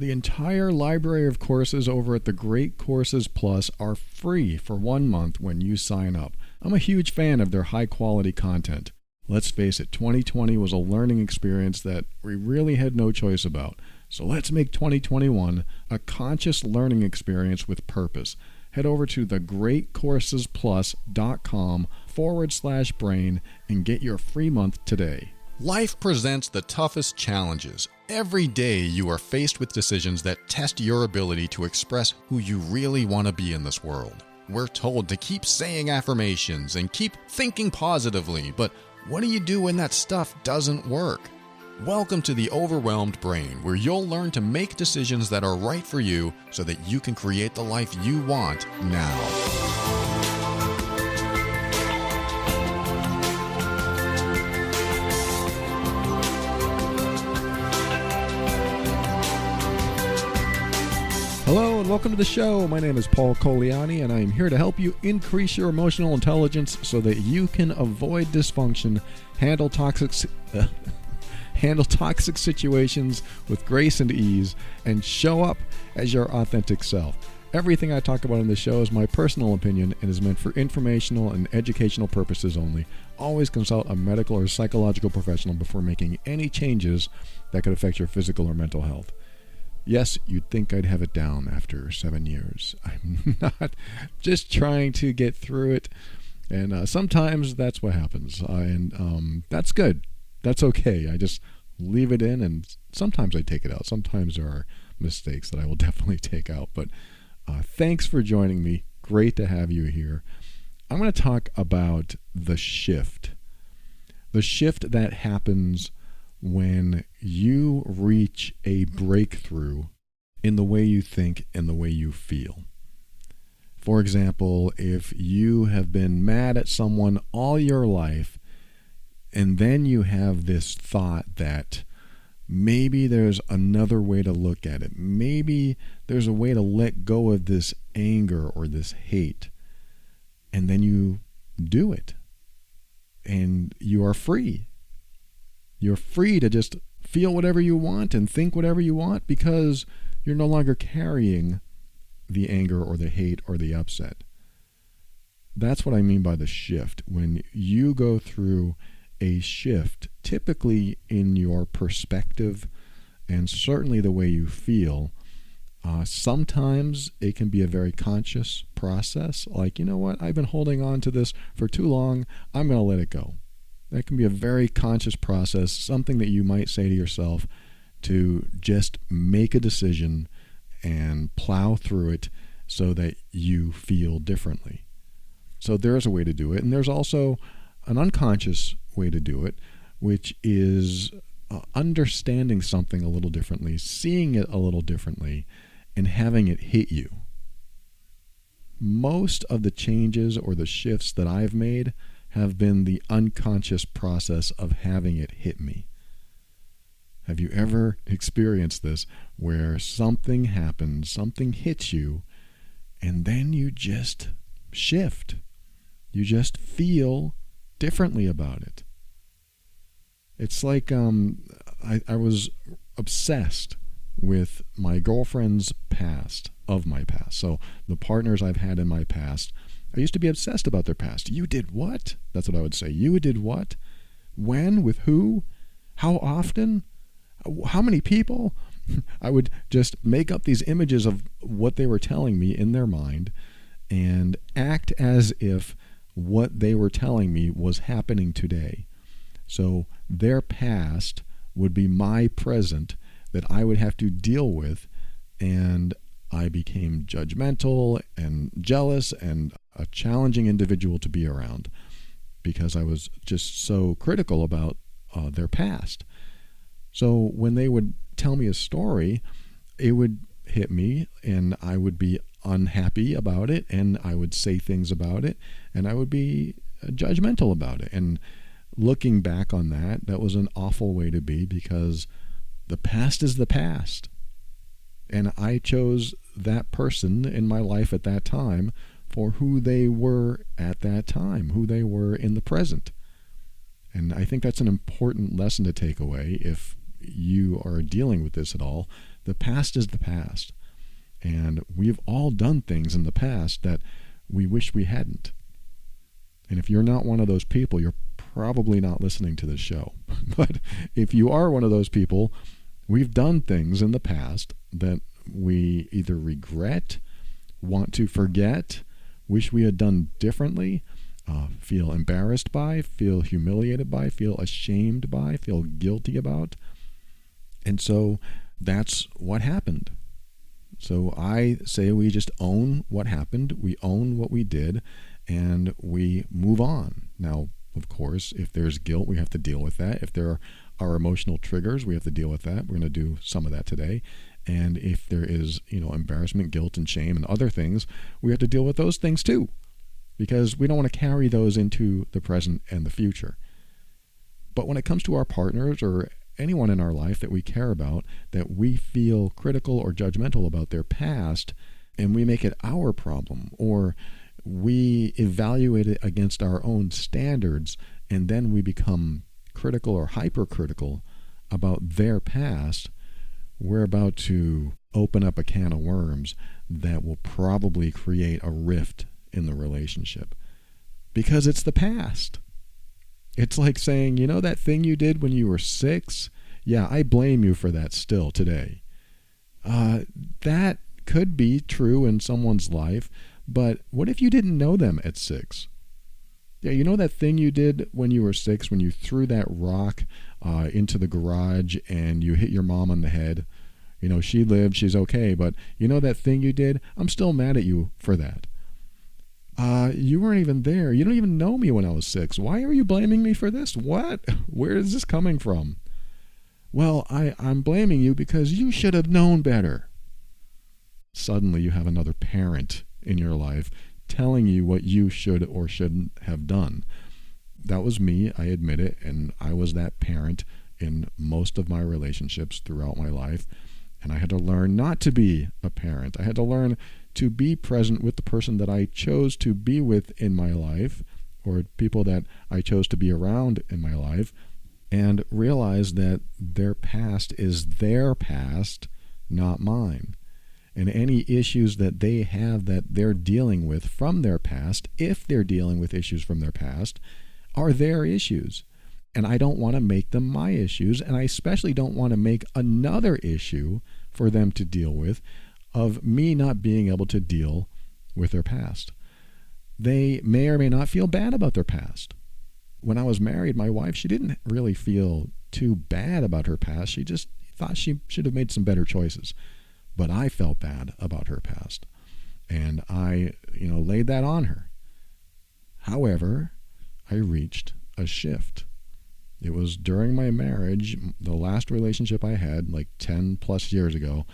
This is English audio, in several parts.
The entire library of courses over at the Great Courses Plus are free for 1 month when you sign up. I'm a huge fan of their high-quality content. Let's face it, 2020 was a learning experience that we really had no choice about. So let's make 2021 a conscious learning experience with purpose. Head over to thegreatcoursesplus.com/brain and get your free month today. Life presents the toughest challenges. Every day you are faced with decisions that test your ability to express who you really want to be in this world. We're told to keep saying affirmations and keep thinking positively, but what do you do when that stuff doesn't work? Welcome to the Overwhelmed Brain, where you'll learn to make decisions that are right for you so that you can create the life you want now. Hello and welcome to the show. My name is Paul Coliani and I am here to help you increase your emotional intelligence so that you can avoid dysfunction, handle toxic situations with grace and ease, and show up as your authentic self. Everything I talk about in this show is my personal opinion and is meant for informational and educational purposes only. Always consult a medical or psychological professional before making any changes that could affect your physical or mental health. Yes, you'd think I'd have it down after 7 years. I'm not, just trying to get through it. And sometimes that's what happens. And that's good. That's okay. I just leave it in, and sometimes I take it out. Sometimes there are mistakes that I will definitely take out. But thanks for joining me. Great to have you here. I'm going to talk about the shift. The shift that happens when you reach a breakthrough in the way you think and the way you feel. For example, if you have been mad at someone all your life, and then you have this thought that maybe there's another way to look at it. Maybe there's a way to let go of this anger or this hate. And then you do it. And you are free. You're free to just feel whatever you want and think whatever you want because you're no longer carrying the anger or the hate or the upset. That's what I mean by the shift. When you go through a shift, typically in your perspective and certainly the way you feel, sometimes it can be a very conscious process. Like, you know what, I've been holding on to this for too long. I'm going to let it go. That can be a very conscious process, something that you might say to yourself to just make a decision and plow through it so that you feel differently. So there's a way to do it. And there's also an unconscious way to do it, which is understanding something a little differently, seeing it a little differently, and having it hit you. Most of the changes or the shifts that I've made have been the unconscious process of having it hit me. Have you ever experienced this where something happens, something hits you, and then you just shift? You just feel differently about it. It's like I was obsessed with my girlfriend's past, of my past. So the partners I've had in my past, I used to be obsessed about their past. You did what? That's what I would say. You did what? When? With who? How often? How many people? I would just make up these images of what they were telling me in their mind and act as if what they were telling me was happening today. So their past would be my present that I would have to deal with, and I became judgmental and jealous and a challenging individual to be around because I was just so critical about their past. So when they would tell me a story, it would hit me and I would be unhappy about it and I would say things about it and I would be judgmental about it. And looking back on that, that was an awful way to be because the past is the past. And I chose that person in my life at that time for who they were at that time, who they were in the present. And I think that's an important lesson to take away if you are dealing with this at all, The past is the past. And we've all done things in the past that we wish we hadn't. And if you're not one of those people, you're probably not listening to this show. But if you are one of those people, we've done things in the past that we either regret, want to forget, wish we had done differently, feel embarrassed by, feel humiliated by, feel ashamed by, feel guilty about. And so that's what happened. So I say we just own what happened, we own what we did, and we move on. Now, of course, if there's guilt, we have to deal with that. If there are emotional triggers, we have to deal with that. We're going to do some of that today. And if there is, embarrassment, guilt, and shame and other things, we have to deal with those things too, because we don't want to carry those into the present and the future. But when it comes to our partners or anyone in our life that we care about, that we feel critical or judgmental about their past, and we make it our problem, or we evaluate it against our own standards, and then we become critical or hypercritical about their past, we're about to open up a can of worms that will probably create a rift in the relationship, because it's the past. It's like saying, that thing you did when you were 6? Yeah, I blame you for that still today. That could be true in someone's life, but what if you didn't know them at 6? Yeah, that thing you did when you were 6, when you threw that rock into the garage and you hit your mom on the head? She lived, she's okay, but that thing you did? I'm still mad at you for that. You weren't even there. You don't even know me when I was 6. Why are you blaming me for this? What? Where is this coming from? Well, I'm blaming you because you should have known better. Suddenly you have another parent in your life telling you what you should or shouldn't have done. That was me, I admit it, and I was that parent in most of my relationships throughout my life, and I had to learn not to be a parent. I had to learn to be present with the person that I chose to be with in my life, or people that I chose to be around in my life, and realize that their past is their past, not mine. And any issues that they have that they're dealing with from their past, if they're dealing with issues from their past, are their issues. And I don't want to make them my issues, and I especially don't want to make another issue for them to deal with of me not being able to deal with their past. They may or may not feel bad about their past. When I was married, my wife, she didn't really feel too bad about her past. She just thought she should have made some better choices. But I felt bad about her past, and I, laid that on her. However, I reached a shift. It was during my marriage, the last relationship I had, like 10 plus years ago,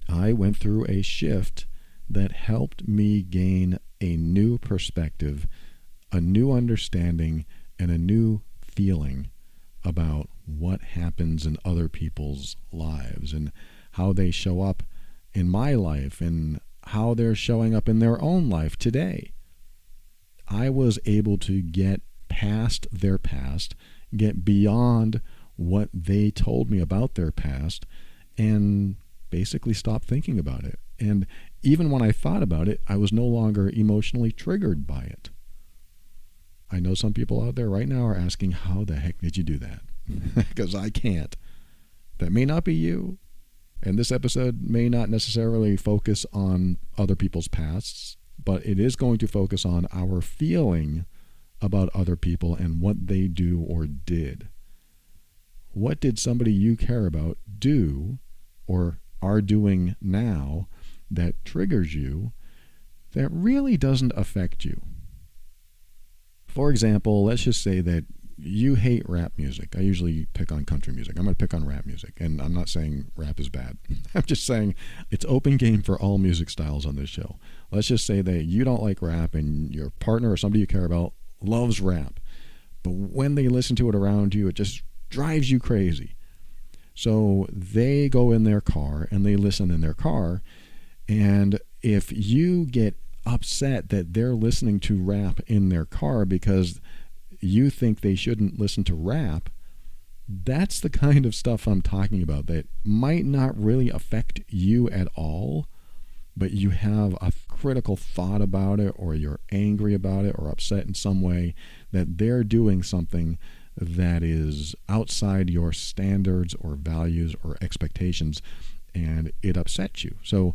I went through a shift that helped me gain a new perspective, a new understanding, and a new feeling about what happens in other people's lives and how they show up in my life and how they're showing up in their own life today. I was able to get past their past, get beyond what they told me about their past, and basically stop thinking about it. And even when I thought about it, I was no longer emotionally triggered by it. I know some people out there right now are asking, how the heck did you do that? Because I can't. That may not be you. And this episode may not necessarily focus on other people's pasts, but it is going to focus on our feeling about other people and what they do or did. What did somebody you care about do or are doing now that triggers you that really doesn't affect you? For example, let's just say that you hate rap music. I usually pick on country music. I'm going to pick on rap music, and I'm not saying rap is bad. I'm just saying it's open game for all music styles on this show. Let's just say that you don't like rap and your partner or somebody you care about loves rap, but when they listen to it around you, it just drives you crazy. So they go in their car and they listen in their car, and if you get upset that they're listening to rap in their car because you think they shouldn't listen to rap, That's the kind of stuff I'm talking about that might not really affect you at all, but you have a critical thought about it, or you're angry about it or upset in some way that they're doing something that is outside your standards or values or expectations, and it upsets you. So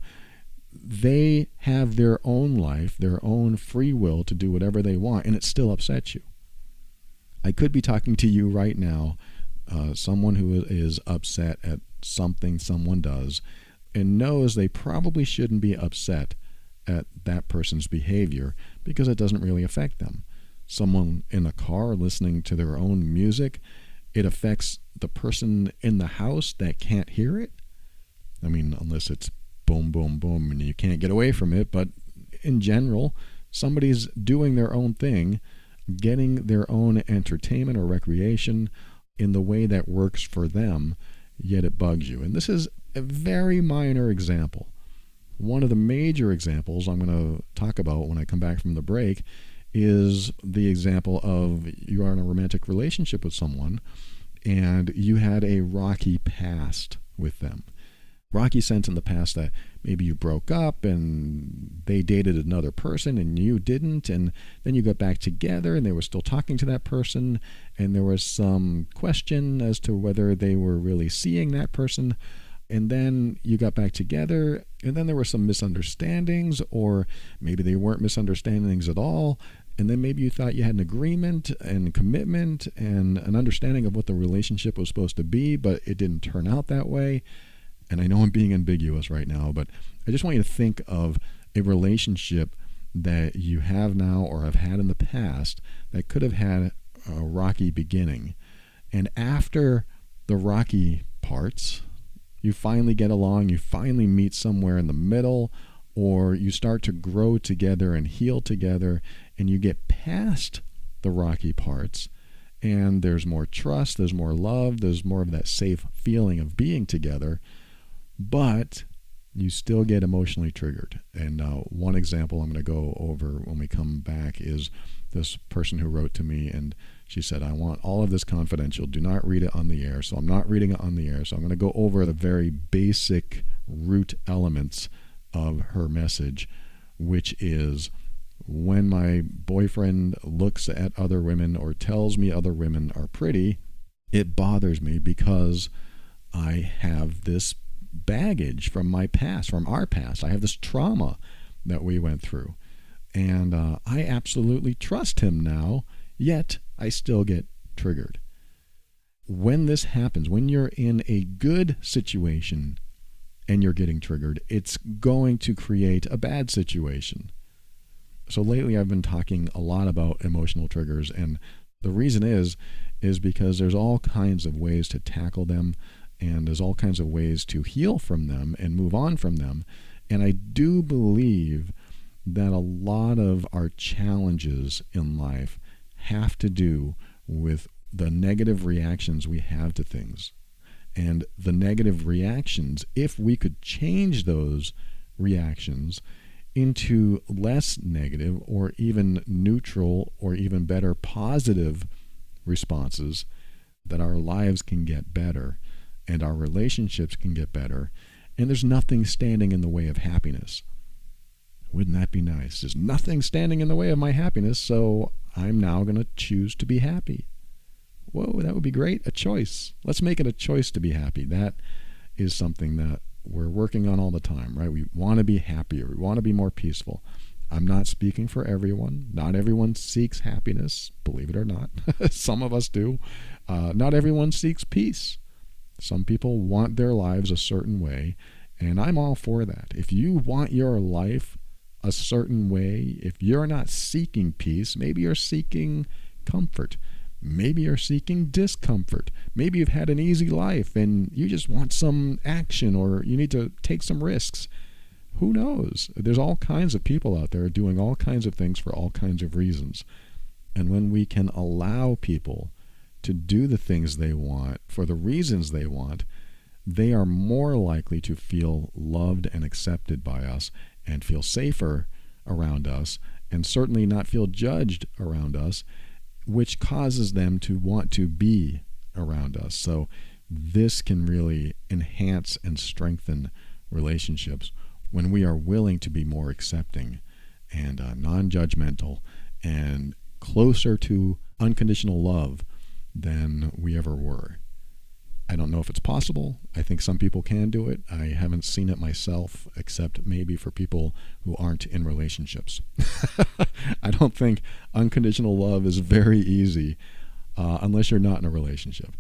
they have their own life, their own free will to do whatever they want, and it still upsets you. I could be talking to you right now, someone who is upset at something someone does and knows they probably shouldn't be upset at that person's behavior because it doesn't really affect them. Someone in a car listening to their own music, it affects the person in the house that can't hear it. I mean, unless it's boom, boom, boom, and you can't get away from it. But in general, somebody's doing their own thing, getting their own entertainment or recreation in the way that works for them, yet it bugs you. And this is a very minor example. One of the major examples I'm going to talk about when I come back from the break is the example of you are in a romantic relationship with someone and you had a rocky past with them. Rocky sense in the past that maybe you broke up and they dated another person and you didn't, and then you got back together and they were still talking to that person, and there was some question as to whether they were really seeing that person, and then you got back together and then there were some misunderstandings, or maybe they weren't misunderstandings at all, and then maybe you thought you had an agreement and commitment and an understanding of what the relationship was supposed to be, but it didn't turn out that way. And I know I'm being ambiguous right now, but I just want you to think of a relationship that you have now or have had in the past that could have had a rocky beginning. And after the rocky parts, you finally get along, you finally meet somewhere in the middle, or you start to grow together and heal together, and you get past the rocky parts, and there's more trust, there's more love, there's more of that safe feeling of being together. But you still get emotionally triggered. And one example I'm going to go over when we come back is this person who wrote to me, and she said, I want all of this confidential. Do not read it on the air. So I'm not reading it on the air. So I'm going to go over the very basic root elements of her message, which is, when my boyfriend looks at other women or tells me other women are pretty, it bothers me because I have this baggage from my past, from our past. I have this trauma that we went through, and I absolutely trust him now, yet I still get triggered. When this happens, when you're in a good situation and you're getting triggered, it's going to create a bad situation. So lately I've been talking a lot about emotional triggers, and the reason is because there's all kinds of ways to tackle them, and there's all kinds of ways to heal from them and move on from them. And I do believe that a lot of our challenges in life have to do with the negative reactions we have to things. And the negative reactions, if we could change those reactions into less negative or even neutral or even better positive responses, that our lives can get better and our relationships can get better, and there's nothing standing in the way of happiness. Wouldn't that be nice? There's nothing standing in the way of my happiness, so I'm now going to choose to be happy. Whoa, that would be great. A choice. Let's make it a choice to be happy. That is something that we're working on all the time, right? We want to be happier. We want to be more peaceful. I'm not speaking for everyone. Not everyone seeks happiness, believe it or not. Some of us do. Not everyone seeks peace. Some people want their lives a certain way, and I'm all for that. If you want your life a certain way, if you're not seeking peace, maybe you're seeking comfort. Maybe you're seeking discomfort. Maybe you've had an easy life and you just want some action, or you need to take some risks. Who knows? There's all kinds of people out there doing all kinds of things for all kinds of reasons. And when we can allow people to do the things they want for the reasons they want, they are more likely to feel loved and accepted by us and feel safer around us, and certainly not feel judged around us, which causes them to want to be around us. So this can really enhance and strengthen relationships when we are willing to be more accepting and non-judgmental and closer to unconditional love than we ever were. I don't know if it's possible. I think some people can do it. I haven't seen it myself, except maybe for people who aren't in relationships. I don't think unconditional love is very easy unless you're not in a relationship.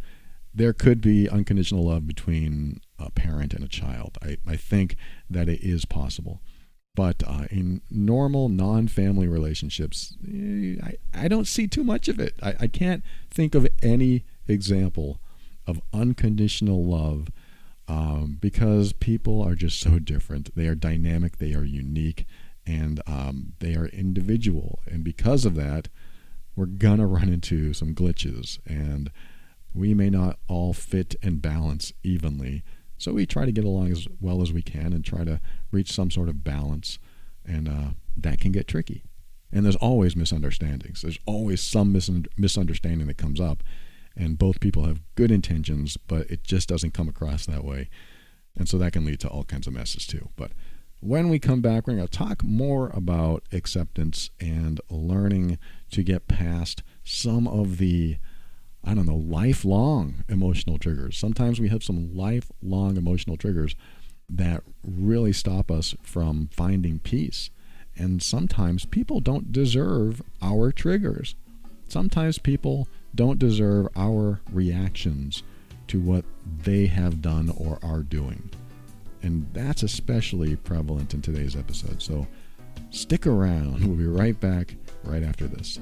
There could be unconditional love between a parent and a child. I think that it is possible. But in normal, non-family relationships, I don't see too much of it. I can't think of any example of unconditional love because people are just so different. They are dynamic, they are unique, and they are individual. And because of that, we're going to run into some glitches, and we may not all fit and balance evenly. So we try to get along as well as we can and try to reach some sort of balance, and that can get tricky. And there's always misunderstandings. There's always some misunderstanding that comes up, and both people have good intentions, but it just doesn't come across that way. And so that can lead to all kinds of messes too. But when we come back, we're going to talk more about acceptance and learning to get past some of the lifelong emotional triggers. Sometimes we have some lifelong emotional triggers that really stop us from finding peace. And sometimes people don't deserve our triggers. Sometimes people don't deserve our reactions to what they have done or are doing. And that's especially prevalent in today's episode. So stick around. We'll be right back right after this.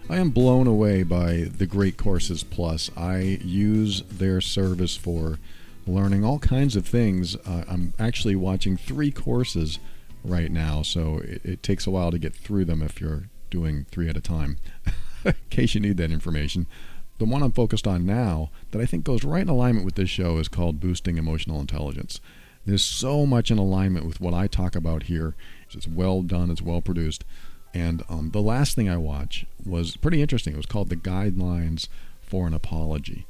I am blown away by the Great Courses Plus. I use their service for learning all kinds of things. I'm actually watching 3 courses right now, so it takes a while to get through them if you're doing 3 at a time, in case you need that information. The one I'm focused on now that I think goes right in alignment with this show is called Boosting Emotional Intelligence. There's so much in alignment with what I talk about here. It's well done, it's well produced. And the last thing I watched was pretty interesting. It was called The Guidelines for an Apology.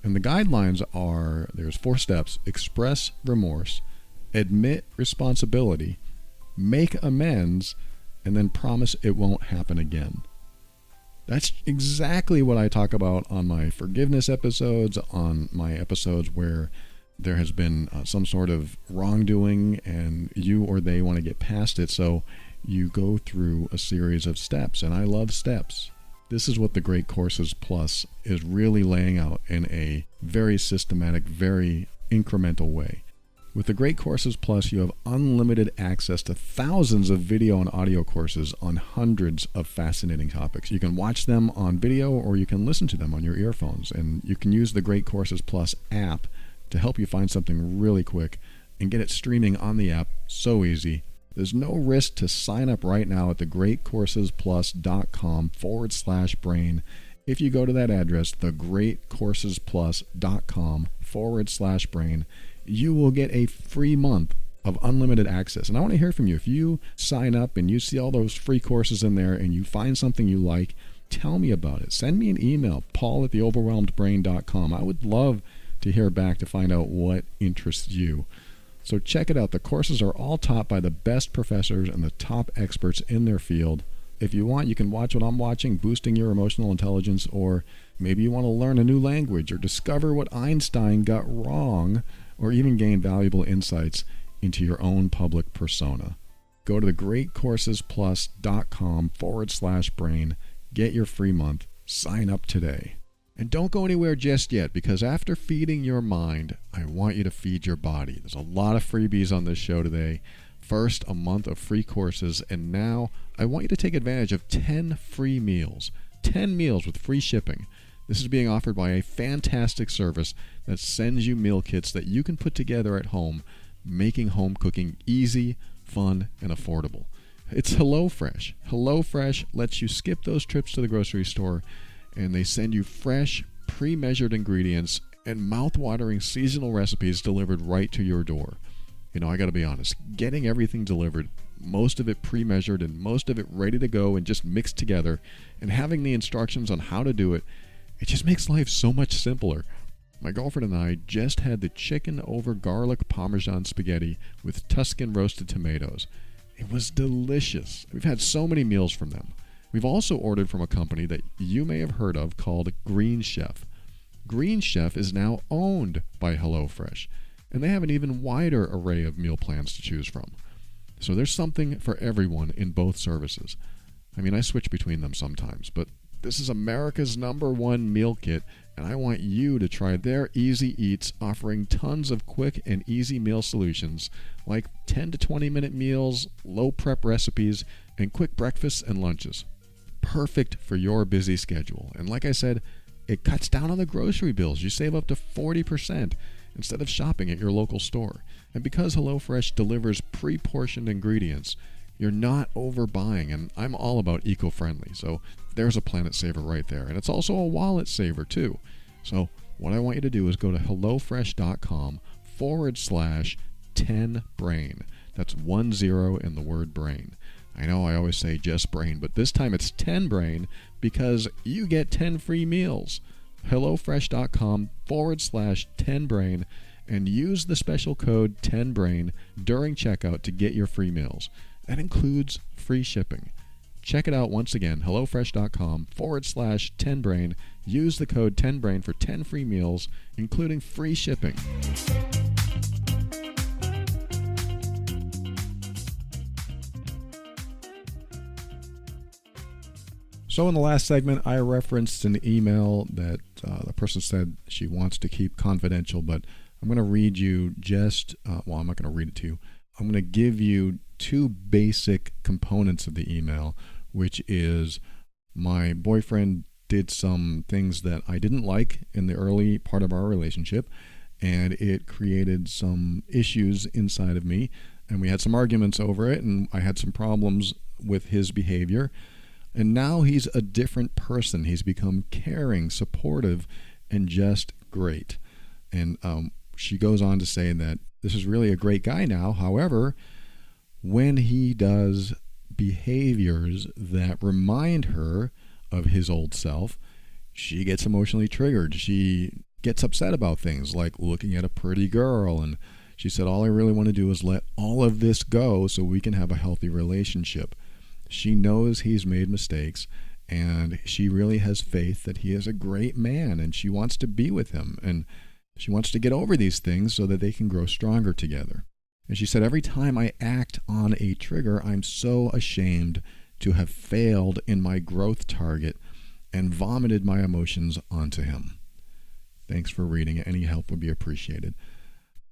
And the guidelines are, there's 4 steps: express remorse, admit responsibility, make amends, and then promise it won't happen again. That's exactly what I talk about on my forgiveness episodes, on my episodes where there has been some sort of wrongdoing and you or they want to get past it. So you go through a series of steps, and I love steps. This is what the Great Courses Plus is really laying out in a very systematic, very incremental way. With the Great Courses Plus, you have unlimited access to thousands of video and audio courses on hundreds of fascinating topics. You can watch them on video or you can listen to them on your earphones, and you can use the Great Courses Plus app to help you find something really quick and get it streaming on the app so easy. There's no risk to sign up right now at thegreatcoursesplus.com/brain. If you go to that address, thegreatcoursesplus.com/brain, you will get a free month of unlimited access. And I want to hear from you. If you sign up and you see all those free courses in there and you find something you like, tell me about it. Send me an email, paul@theoverwhelmedbrain.com. I would love to hear back to find out what interests you. So check it out. The courses are all taught by the best professors and the top experts in their field. If you want, you can watch what I'm watching, Boosting Your Emotional Intelligence, or maybe you want to learn a new language or discover what Einstein got wrong, or even gain valuable insights into your own public persona. Go to thegreatcoursesplus.com/brain, get your free month, sign up today. And don't go anywhere just yet, because after feeding your mind, I want you to feed your body. There's a lot of freebies on this show today. First, a month of free courses, and now I want you to take advantage of 10 free meals. 10 meals with free shipping. This is being offered by a fantastic service that sends you meal kits that you can put together at home, making home cooking easy, fun, and affordable. It's HelloFresh. HelloFresh lets you skip those trips to the grocery store, and they send you fresh, pre-measured ingredients and mouth-watering seasonal recipes delivered right to your door. I got to be honest, getting everything delivered, most of it pre-measured and most of it ready to go and just mixed together, and having the instructions on how to do it, it just makes life so much simpler. My girlfriend and I just had the chicken over garlic Parmesan spaghetti with Tuscan roasted tomatoes. It was delicious. We've had so many meals from them. We've also ordered from a company that you may have heard of called Green Chef. Green Chef is now owned by HelloFresh, and they have an even wider array of meal plans to choose from. So there's something for everyone in both services. I switch between them sometimes, but this is America's #1 meal kit, and I want you to try their Easy Eats, offering tons of quick and easy meal solutions like 10 to 20 minute meals, low prep recipes, and quick breakfasts and lunches. Perfect for your busy schedule. And like I said, it cuts down on the grocery bills. You save up to 40% instead of shopping at your local store. And because HelloFresh delivers pre-portioned ingredients, you're not overbuying, and I'm all about eco-friendly, so there's a planet saver right there. And it's also a wallet saver too. So what I want you to do is go to HelloFresh.com/10brain. That's 10 in the word brain. I know I always say just brain, but this time it's 10 brain because you get 10 free meals. HelloFresh.com/10brain and use the special code 10brain during checkout to get your free meals. That includes free shipping. Check it out once again, HelloFresh.com/10brain. Use the code 10brain for 10 free meals, including free shipping. So in the last segment, I referenced an email that the person said she wants to keep confidential, but I'm going to read you I'm not going to read it to you. I'm going to give you two basic components of the email, which is my boyfriend did some things that I didn't like in the early part of our relationship, and it created some issues inside of me, and we had some arguments over it, and I had some problems with his behavior. And now he's a different person. He's become caring, supportive, and just great. And she goes on to say that this is really a great guy now. However, when he does behaviors that remind her of his old self, she gets emotionally triggered. She gets upset about things like looking at a pretty girl. And she said, all I really want to do is let all of this go so we can have a healthy relationship. She knows he's made mistakes, and she really has faith that he is a great man, and she wants to be with him, and she wants to get over these things so that they can grow stronger together. And she said, every time I act on a trigger, I'm so ashamed to have failed in my growth target and vomited my emotions onto him. Thanks for reading it. Any help would be appreciated.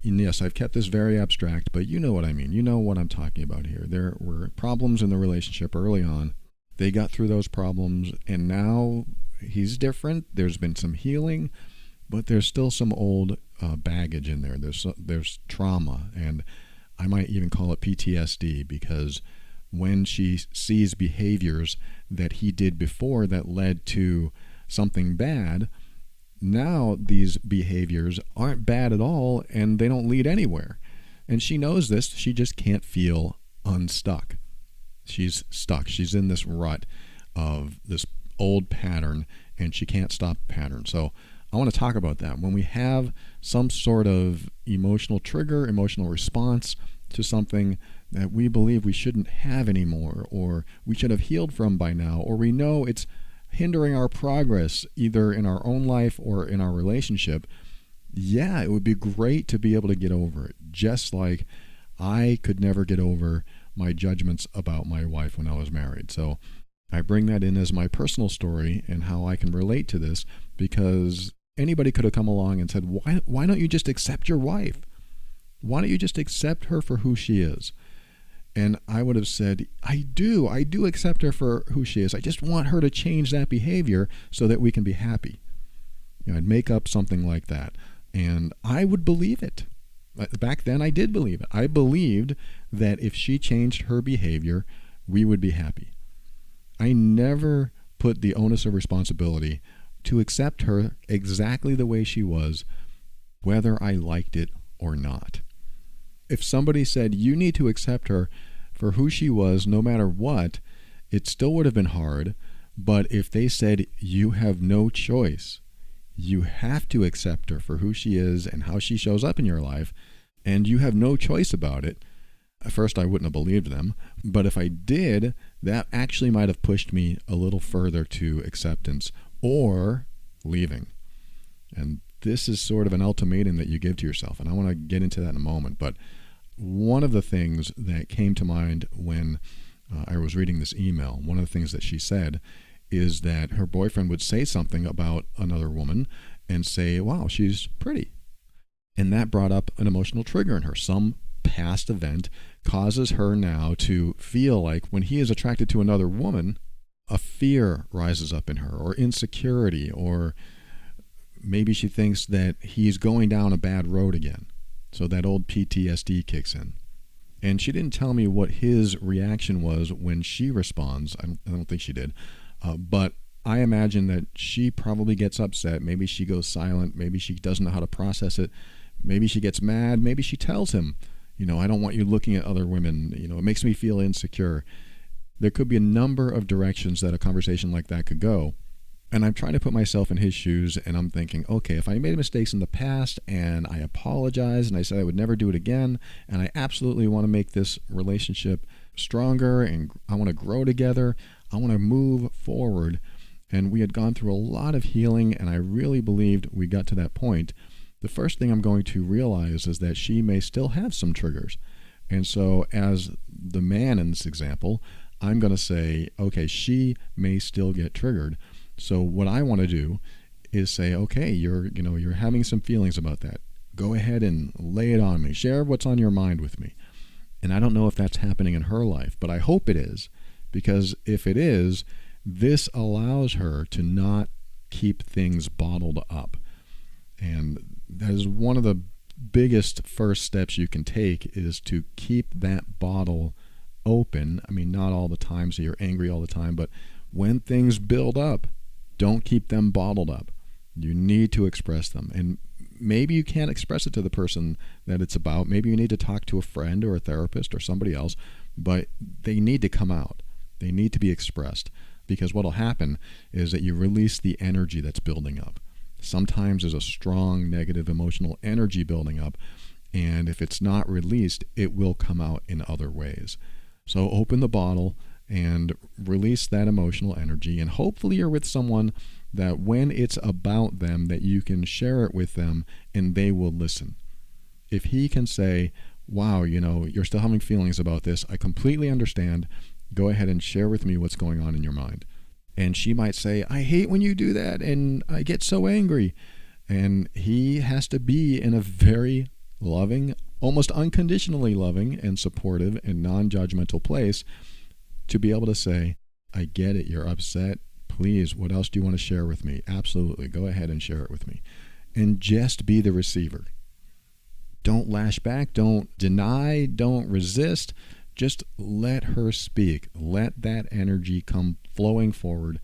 And yes, I've kept this very abstract, but you know what I mean. You know what I'm talking about here. There were problems in the relationship early on. They got through those problems, and now he's different. There's been some healing, but there's still some old baggage in there. There's trauma, and I might even call it PTSD, because when she sees behaviors that he did before that led to something bad, now these behaviors aren't bad at all, and they don't lead anywhere. And she knows this. She just can't feel unstuck. She's stuck. She's in this rut of this old pattern, and she can't stop the pattern. So I want to talk about that. When we have some sort of emotional trigger, emotional response to something that we believe we shouldn't have anymore, or we should have healed from by now, or we know it's hindering our progress either in our own life or in our relationship, yeah, it would be great to be able to get over it. Just like I could never get over my judgments about my wife when I was married. So I bring that in as my personal story and how I can relate to this, because anybody could have come along and said, why don't you just accept your wife? Why don't you just accept her for who she is? And I would have said, I do accept her for who she is. I just want her to change that behavior so that we can be happy. I'd make up something like that. And I would believe it. Back then, I did believe it. I believed that if she changed her behavior, we would be happy. I never put the onus of responsibility to accept her exactly the way she was, whether I liked it or not. If somebody said, you need to accept her for who she was no matter what, it still would have been hard. But if they said, you have no choice, you have to accept her for who she is and how she shows up in your life, and you have no choice about it, at first I wouldn't have believed them. But if I did, that actually might have pushed me a little further to acceptance or leaving. And this is sort of an ultimatum that you give to yourself, and I want to get into that in a moment. But one of the things that came to mind when I was reading this email, one of the things that she said is that her boyfriend would say something about another woman and say, wow, she's pretty. And that brought up an emotional trigger in her. Some past event causes her now to feel like when he is attracted to another woman, a fear rises up in her, or insecurity, or maybe she thinks that he's going down a bad road again. So that old PTSD kicks in. And she didn't tell me what his reaction was when she responds. I don't think she did. But I imagine that she probably gets upset. Maybe she goes silent. Maybe she doesn't know how to process it. Maybe she gets mad. Maybe she tells him, I don't want you looking at other women. It makes me feel insecure. There could be a number of directions that a conversation like that could go. And I'm trying to put myself in his shoes, and I'm thinking, okay, if I made mistakes in the past and I apologize and I said I would never do it again, and I absolutely want to make this relationship stronger and I want to grow together, I want to move forward. And we had gone through a lot of healing, and I really believed we got to that point. The first thing I'm going to realize is that she may still have some triggers. And so as the man in this example, I'm going to say, okay, she may still get triggered. So what I want to do is say, okay, you're having some feelings about that. Go ahead and lay it on me. Share what's on your mind with me. And I don't know if that's happening in her life, but I hope it is, because if it is, this allows her to not keep things bottled up. And that is one of the biggest first steps you can take, is to keep that bottle open. I mean, not all the time, so you're angry all the time, but when things build up, don't keep them bottled up. You need to express them. And maybe you can't express it to the person that it's about. Maybe you need to talk to a friend or a therapist or somebody else, but they need to come out. They need to be expressed, because what will happen is that you release the energy that's building up. Sometimes there's a strong negative emotional energy building up, and if it's not released, it will come out in other ways. So open the bottle and release that emotional energy, and hopefully you're with someone that when it's about them, that you can share it with them and they will listen. If he can say, wow, you're still having feelings about this, I completely understand, go ahead and share with me what's going on in your mind. And she might say, I hate when you do that and I get so angry. And he has to be in a very loving, almost unconditionally loving and supportive and non-judgmental place to be able to say, I get it, you're upset. Please, what else do you want to share with me? Absolutely, go ahead and share it with me. And just be the receiver. Don't lash back, don't deny, don't resist. Just let her speak. Let that energy come flowing forward.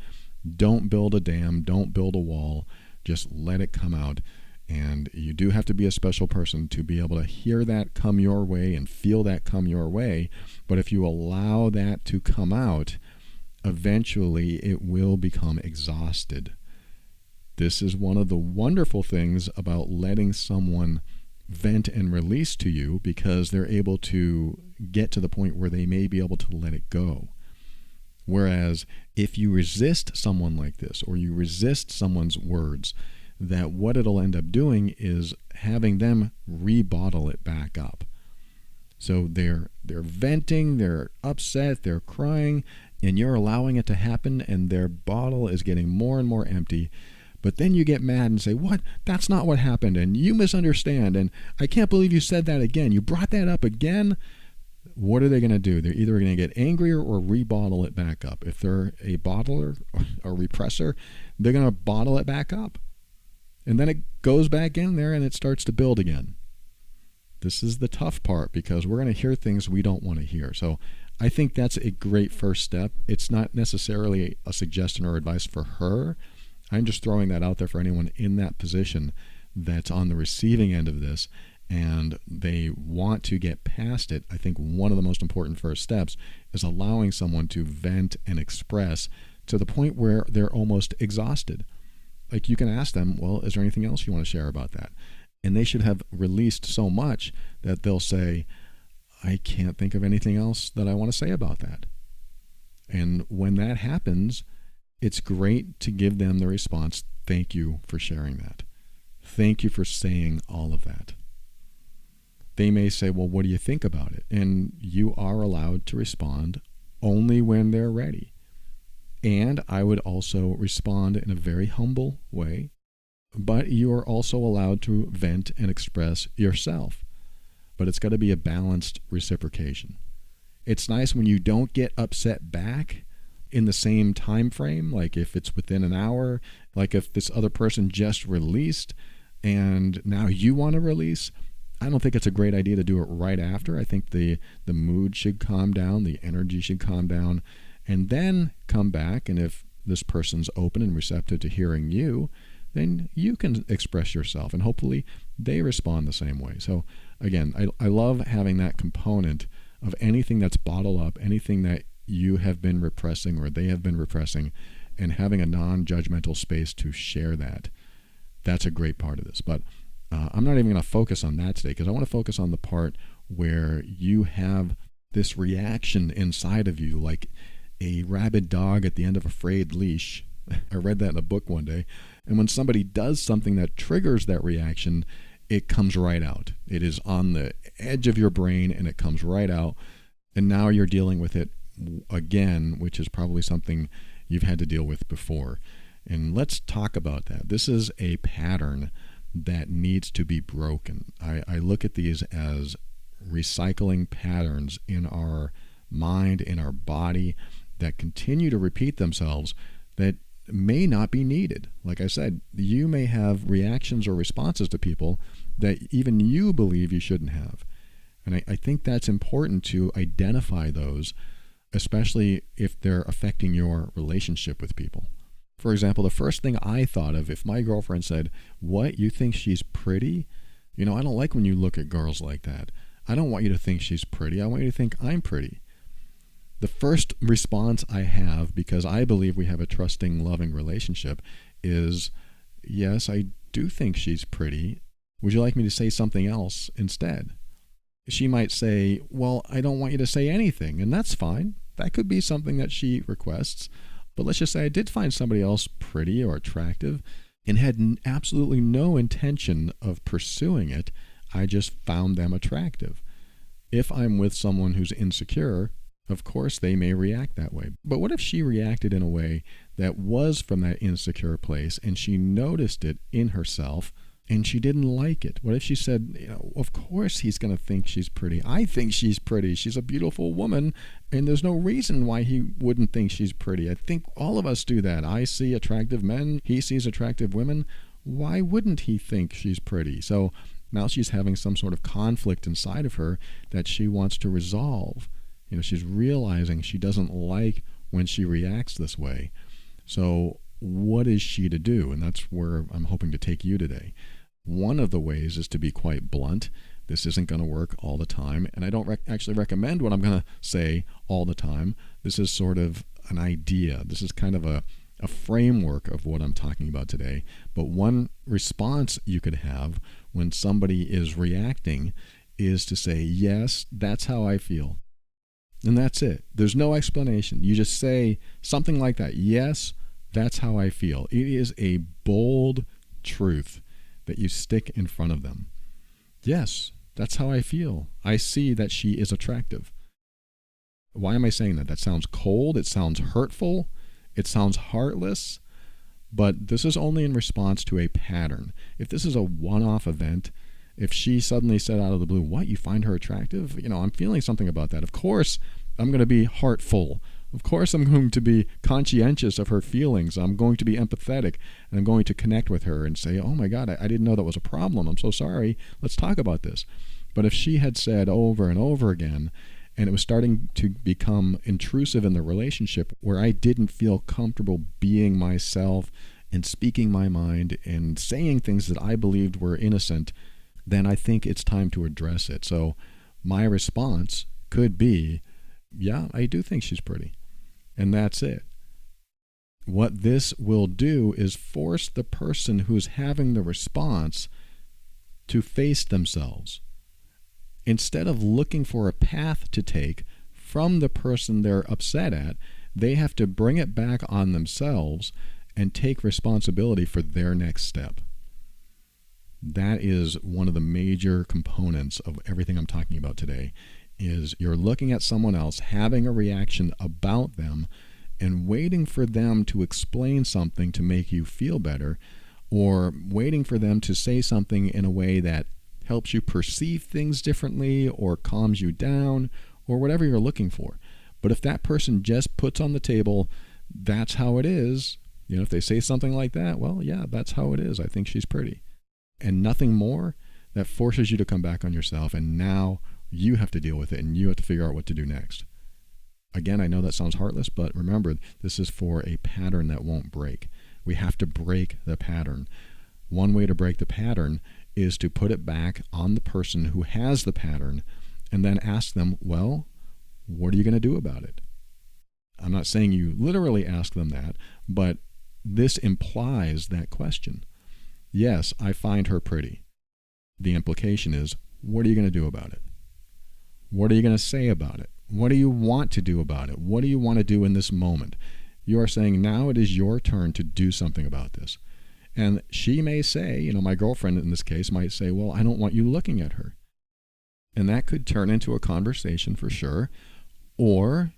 Don't build a dam, don't build a wall. Just let it come out. And you do have to be a special person to be able to hear that come your way and feel that come your way. But if you allow that to come out, eventually it will become exhausted. This is one of the wonderful things about letting someone vent and release to you, because they're able to get to the point where they may be able to let it go. Whereas if you resist someone like this, or you resist someone's words, that what it'll end up doing is having them rebottle it back up. So they're venting, they're upset, they're crying, and you're allowing it to happen, and their bottle is getting more and more empty. But then you get mad and say, what? That's not what happened, and you misunderstand, and I can't believe you said that again. You brought that up again. What are they going to do? They're either going to get angrier or rebottle it back up. If they're a bottler or repressor, they're going to bottle it back up. And then it goes back in there and it starts to build again. This is the tough part because we're going to hear things we don't want to hear. So I think that's a great first step. It's not necessarily a suggestion or advice for her. I'm just throwing that out there for anyone in that position that's on the receiving end of this and they want to get past it. I think one of the most important first steps is allowing someone to vent and express to the point where they're almost exhausted. Like you can ask them, well, is there anything else you want to share about that? And they should have released so much that they'll say, I can't think of anything else that I want to say about that. And when that happens, it's great to give them the response, thank you for sharing that. Thank you for saying all of that. They may say, well, what do you think about it? And you are allowed to respond only when they're ready. And I would also respond in a very humble way. But you are also allowed to vent and express yourself. But it's got to be a balanced reciprocation. It's nice when you don't get upset back in the same time frame, like if it's within an hour, like if this other person just released and now you want to release. I don't think it's a great idea to do it right after. I think the mood should calm down, the energy should calm down, and then come back. And if this person's open and receptive to hearing you, then you can express yourself, and hopefully they respond the same way. So again, I love having that component of anything that's bottled up, anything that you have been repressing or they have been repressing, and having a non-judgmental space to share that. That's a great part of this. But I'm not even going to focus on that today because I want to focus on the part where you have this reaction inside of you like a rabid dog at the end of a frayed leash. I read that in a book one day. And when somebody does something that triggers that reaction, it comes right out. It is on the edge of your brain and it comes right out. And now you're dealing with it again, which is probably something you've had to deal with before. And let's talk about that. This is a pattern that needs to be broken. I look at these as recycling patterns in our mind, in our body, that continue to repeat themselves that may not be needed. Like I said, you may have reactions or responses to people that even you believe you shouldn't have. And I think that's important to identify those, especially if they're affecting your relationship with people. For example, the first thing I thought of, if my girlfriend said, what, you think she's pretty? You know, I don't like when you look at girls like that. I don't want you to think she's pretty. I want you to think I'm pretty. The first response I have, because I believe we have a trusting, loving relationship, is, yes, I do think she's pretty. Would you like me to say something else instead? She might say, well, I don't want you to say anything, and that's fine. That could be something that she requests. But let's just say I did find somebody else pretty or attractive and had absolutely no intention of pursuing it. I just found them attractive. If I'm with someone who's insecure, of course they may react that way. But what if she reacted in a way that was from that insecure place and she noticed it in herself and she didn't like it? What if she said, you know, of course he's going to think she's pretty. I think she's pretty. She's a beautiful woman, and there's no reason why he wouldn't think she's pretty. I think all of us do that. I see attractive men. He sees attractive women. Why wouldn't he think she's pretty? So now she's having some sort of conflict inside of her that she wants to resolve. You know, she's realizing she doesn't like when she reacts this way. So what is she to do? And that's where I'm hoping to take you today. One of the ways is to be quite blunt. This isn't going to work all the time. And I don't actually recommend what I'm going to say all the time. This is sort of an idea. This is kind of a framework of what I'm talking about today. But one response you could have when somebody is reacting is to say, yes, that's how I feel. And that's it. There's no explanation. You just say something like that. Yes, that's how I feel. It is a bold truth that you stick in front of them. Yes, that's how I feel. I see that she is attractive. Why am I saying that? That sounds cold. It sounds hurtful. It sounds heartless. But this is only in response to a pattern. If this is a one-off event, if she suddenly said out of the blue, what, you find her attractive? You know, I'm feeling something about that. Of course, I'm going to be heartful. Of course, I'm going to be conscientious of her feelings. I'm going to be empathetic, and I'm going to connect with her and say, oh my God, I didn't know that was a problem. I'm so sorry. Let's talk about this. But if she had said over and over again, and it was starting to become intrusive in the relationship where I didn't feel comfortable being myself and speaking my mind and saying things that I believed were innocent, then I think it's time to address it. So my response could be, yeah, I do think she's pretty. And that's it. What this will do is force the person who's having the response to face themselves. Instead of looking for a path to take from the person they're upset at, they have to bring it back on themselves and take responsibility for their next step. That is one of the major components of everything I'm talking about today, is you're looking at someone else, having a reaction about them, and waiting for them to explain something to make you feel better, or waiting for them to say something in a way that helps you perceive things differently or calms you down or whatever you're looking for. But if that person just puts on the table, that's how it is, if they say something like that, well, yeah, that's how it is. I think she's pretty. And nothing more, that forces you to come back on yourself, and now you have to deal with it and you have to figure out what to do next. Again, I know that sounds heartless, but remember, this is for a pattern that won't break. We have to break the pattern. One way to break the pattern is to put it back on the person who has the pattern and then ask them, well, what are you going to do about it? I'm not saying you literally ask them that, but this implies that question. Yes, I find her pretty. The implication is, what are you going to do about it? What are you going to say about it? What do you want to do about it? What do you want to do in this moment? You are saying now it is your turn to do something about this. And she may say, my girlfriend in this case might say, well, I don't want you looking at her. And that could turn into a conversation for sure. Or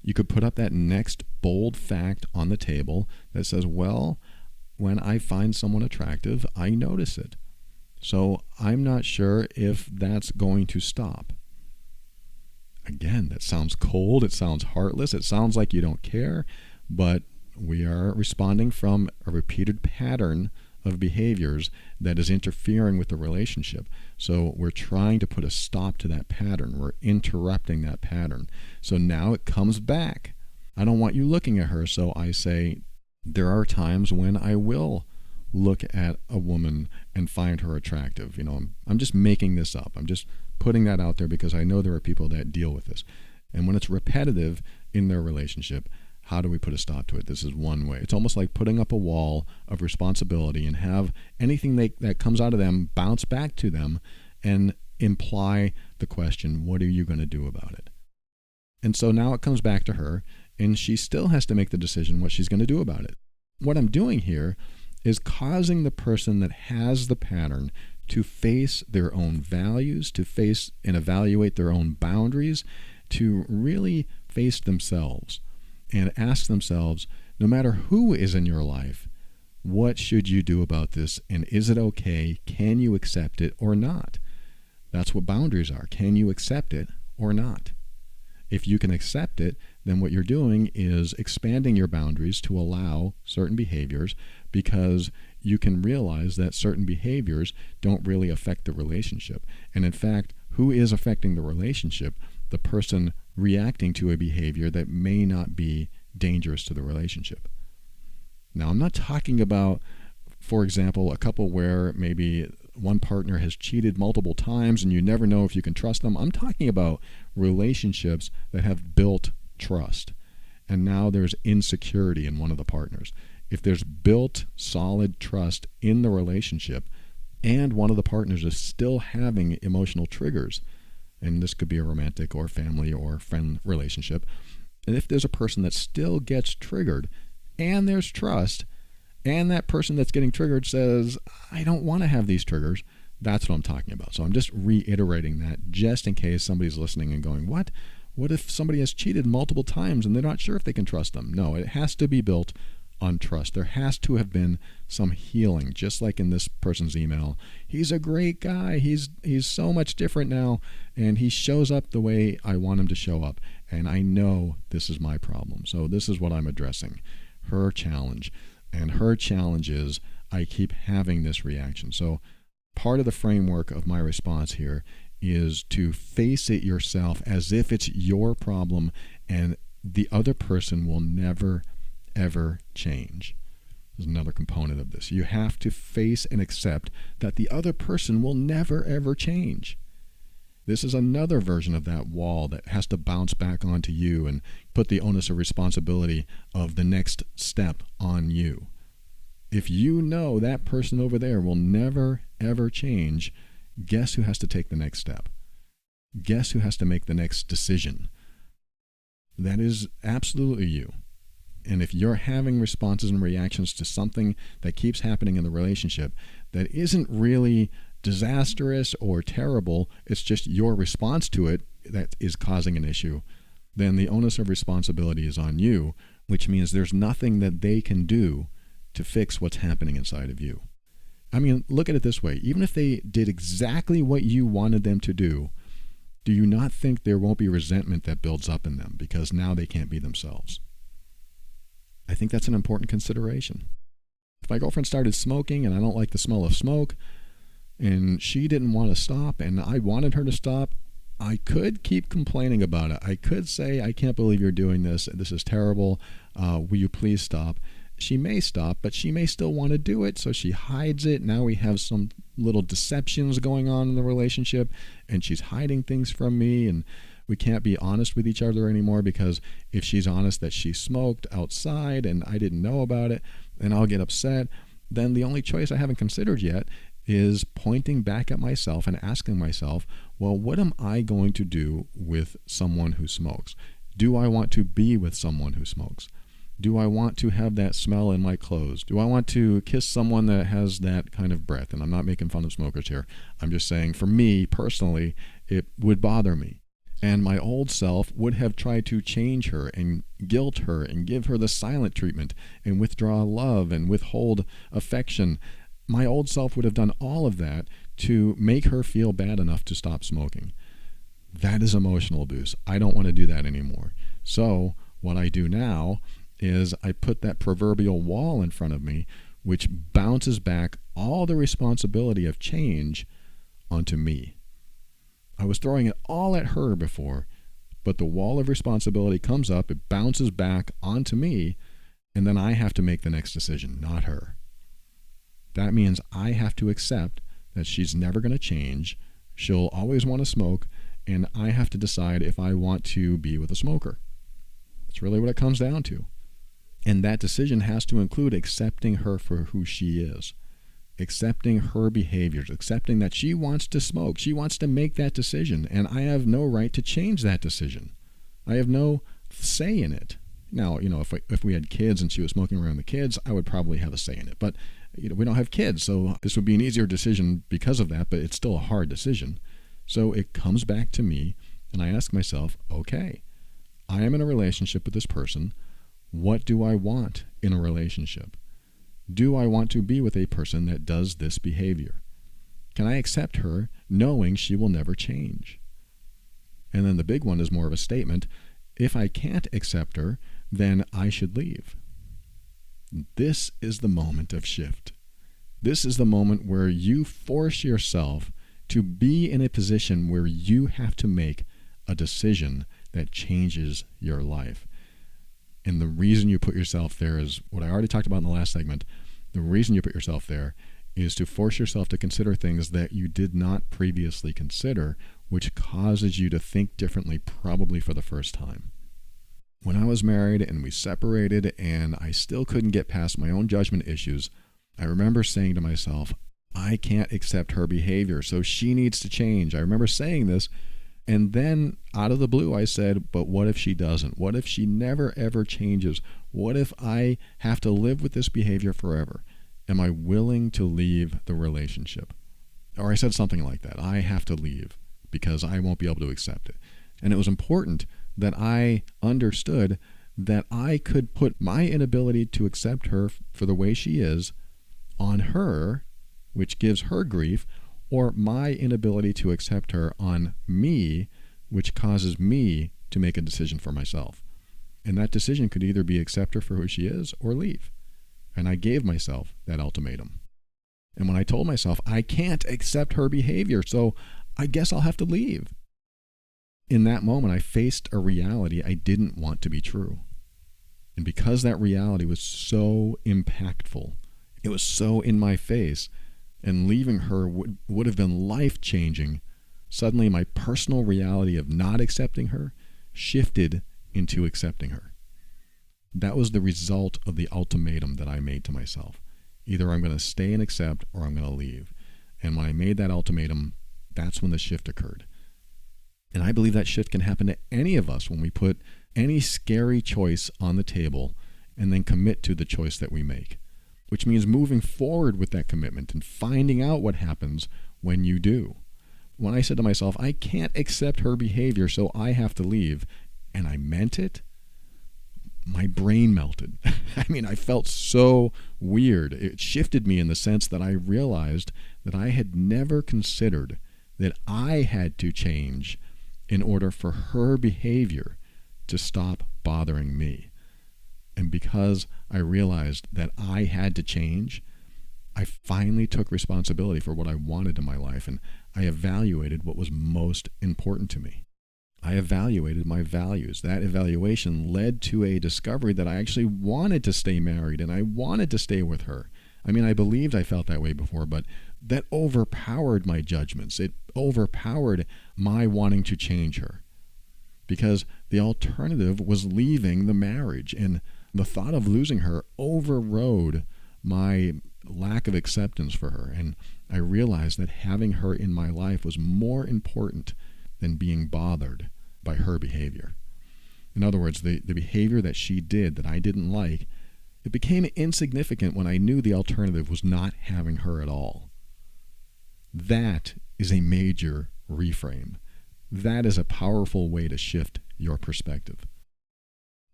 you could put up that next bold fact on the table that says, well, when I find someone attractive, I notice it. So I'm not sure if that's going to stop. Again, that sounds cold. It sounds heartless. It sounds like you don't care. But we are responding from a repeated pattern of behaviors that is interfering with the relationship. So we're trying to put a stop to that pattern. We're interrupting that pattern. So now it comes back. I don't want you looking at her. So I say, there are times when I will look at a woman and find her attractive. I'm just making this up. I'm just putting that out there because I know there are people that deal with this. And when it's repetitive in their relationship, how do we put a stop to it? This is one way. It's almost like putting up a wall of responsibility and have anything that comes out of them bounce back to them and imply the question, what are you going to do about it? And so now it comes back to her, and she still has to make the decision what she's going to do about it. What I'm doing here is causing the person that has the pattern to face their own values, to face and evaluate their own boundaries, to really face themselves and ask themselves, no matter who is in your life, what should you do about this? And is it okay? Can you accept it or not? That's what boundaries are. Can you accept it or not? If you can accept it, then what you're doing is expanding your boundaries to allow certain behaviors, because you can realize that certain behaviors don't really affect the relationship. And in fact, who is affecting the relationship? The person reacting to a behavior that may not be dangerous to the relationship. Now, I'm not talking about, for example, a couple where maybe one partner has cheated multiple times and you never know if you can trust them. I'm talking about relationships that have built trust, and now there's insecurity in one of the partners. If there's built solid trust in the relationship and one of the partners is still having emotional triggers, and this could be a romantic or family or friend relationship, and if there's a person that still gets triggered and there's trust, and that person that's getting triggered says, I don't want to have these triggers, that's what I'm talking about. So I'm just reiterating that just in case somebody's listening and going, what? What if somebody has cheated multiple times and they're not sure if they can trust them? No, it has to be built on trust. There has to have been some healing, just like in this person's email. He's a great guy. He's so much different now, and he shows up the way I want him to show up. And I know this is my problem. So this is what I'm addressing. Her challenge. And her challenge is I keep having this reaction. So part of the framework of my response here is to face it yourself as if it's your problem and the other person will never, ever change. There's another component of this. You have to face and accept that the other person will never, ever change. This is another version of that wall that has to bounce back onto you and put the onus of responsibility of the next step on you. If you know that person over there will never, ever change, guess who has to take the next step? Guess who has to make the next decision? That is absolutely you. And if you're having responses and reactions to something that keeps happening in the relationship that isn't really disastrous or terrible, it's just your response to it that is causing an issue, then the onus of responsibility is on you, which means there's nothing that they can do to fix what's happening inside of you. I mean, look at it this way. Even if they did exactly what you wanted them to do you not think there won't be resentment that builds up in them because now they can't be themselves? I think that's an important consideration. If my girlfriend started smoking and I don't like the smell of smoke, and she didn't want to stop and I wanted her to stop, I could keep complaining about it. I could say, I can't believe you're doing this. This is terrible. Will you please stop? She may stop, but she may still want to do it, so she hides it. Now we have some little deceptions going on in the relationship, and she's hiding things from me, and we can't be honest with each other anymore because if she's honest that she smoked outside and I didn't know about it, and I'll get upset, then the only choice I haven't considered yet is pointing back at myself and asking myself, well, what am I going to do with someone who smokes? Do I want to be with someone who smokes? Do I want to have that smell in my clothes? Do I want to kiss someone that has that kind of breath? And I'm not making fun of smokers here. I'm just saying, for me personally, it would bother me. And my old self would have tried to change her and guilt her and give her the silent treatment and withdraw love and withhold affection. My old self would have done all of that to make her feel bad enough to stop smoking. That is emotional abuse. I don't want to do that anymore. So what I do now is I put that proverbial wall in front of me, which bounces back all the responsibility of change onto me. I was throwing it all at her before, but the wall of responsibility comes up, it bounces back onto me, and then I have to make the next decision, not her. That means I have to accept that she's never going to change, she'll always want to smoke, and I have to decide if I want to be with a smoker. That's really what it comes down to. And that decision has to include accepting her for who she is, accepting her behaviors, accepting that she wants to smoke. She wants to make that decision, and I have no right to change that decision. I have no say in it. Now, if we had kids and she was smoking around the kids, I would probably have a say in it. But we don't have kids, so this would be an easier decision because of that, but it's still a hard decision. So it comes back to me, and I ask myself, okay, I am in a relationship with this person. What do I want in a relationship? Do I want to be with a person that does this behavior? Can I accept her knowing she will never change? And then the big one is more of a statement. If I can't accept her, then I should leave. This is the moment of shift. This is the moment where you force yourself to be in a position where you have to make a decision that changes your life. And the reason you put yourself there is what I already talked about in the last segment. The reason you put yourself there is to force yourself to consider things that you did not previously consider, which causes you to think differently, probably for the first time. When I was married and we separated and I still couldn't get past my own judgment issues, I remember saying to myself, I can't accept her behavior, so she needs to change. I remember saying this. And then out of the blue, I said, but what if she doesn't? What if she never, ever changes? What if I have to live with this behavior forever? Am I willing to leave the relationship? Or I said something like that. I have to leave because I won't be able to accept it. And it was important that I understood that I could put my inability to accept her for the way she is on her, which gives her grief, or my inability to accept her on me, which causes me to make a decision for myself. And that decision could either be accept her for who she is or leave. And I gave myself that ultimatum. And when I told myself I can't accept her behavior, so I guess I'll have to leave. In that moment, I faced a reality I didn't want to be true. And because that reality was so impactful, it was so in my face, and leaving her would have been life-changing, suddenly my personal reality of not accepting her shifted into accepting her. That was the result of the ultimatum that I made to myself. Either I'm going to stay and accept or I'm going to leave. And when I made that ultimatum, that's when the shift occurred. And I believe that shift can happen to any of us when we put any scary choice on the table and then commit to the choice that we make, which means moving forward with that commitment and finding out what happens when you do. When I said to myself, I can't accept her behavior, so I have to leave, and I meant it, my brain melted. I mean, I felt so weird. It shifted me in the sense that I realized that I had never considered that I had to change in order for her behavior to stop bothering me. And because I realized that I had to change, I finally took responsibility for what I wanted in my life, and I evaluated what was most important to me. I evaluated my values. That evaluation led to a discovery that I actually wanted to stay married and I wanted to stay with her. I mean, I believed I felt that way before, but that overpowered my judgments. It overpowered my wanting to change her, because the alternative was leaving the marriage, and the thought of losing her overrode my lack of acceptance for her. And I realized that having her in my life was more important than being bothered by her behavior. In other words, the behavior that she did that I didn't like, it became insignificant when I knew the alternative was not having her at all. That is a major reframe. That is a powerful way to shift your perspective.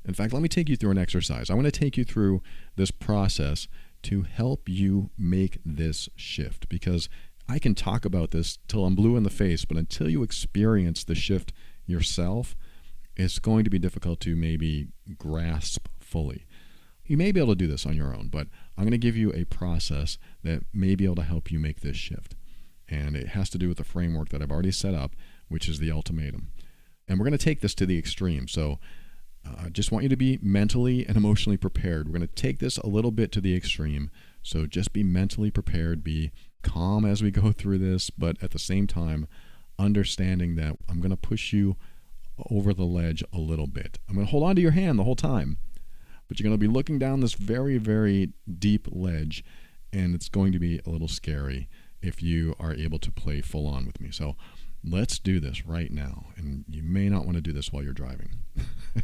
In fact, let me take you through an exercise. I want to take you through this process to help you make this shift, because I can talk about this till I'm blue in the face, but until you experience the shift yourself, it's going to be difficult to maybe grasp fully. You may be able to do this on your own, but I'm going to give you a process that may be able to help you make this shift. And it has to do with the framework that I've already set up, which is the ultimatum. And we're going to take this to the extreme. So I just want you to be mentally and emotionally prepared. We're going to take this a little bit to the extreme. So just be mentally prepared, be calm as we go through this, but at the same time, understanding that I'm going to push you over the ledge a little bit. I'm going to hold on to your hand the whole time, but you're going to be looking down this very, very deep ledge, and it's going to be a little scary if you are able to play full on with me. So let's do this right now. And you may not want to do this while you're driving.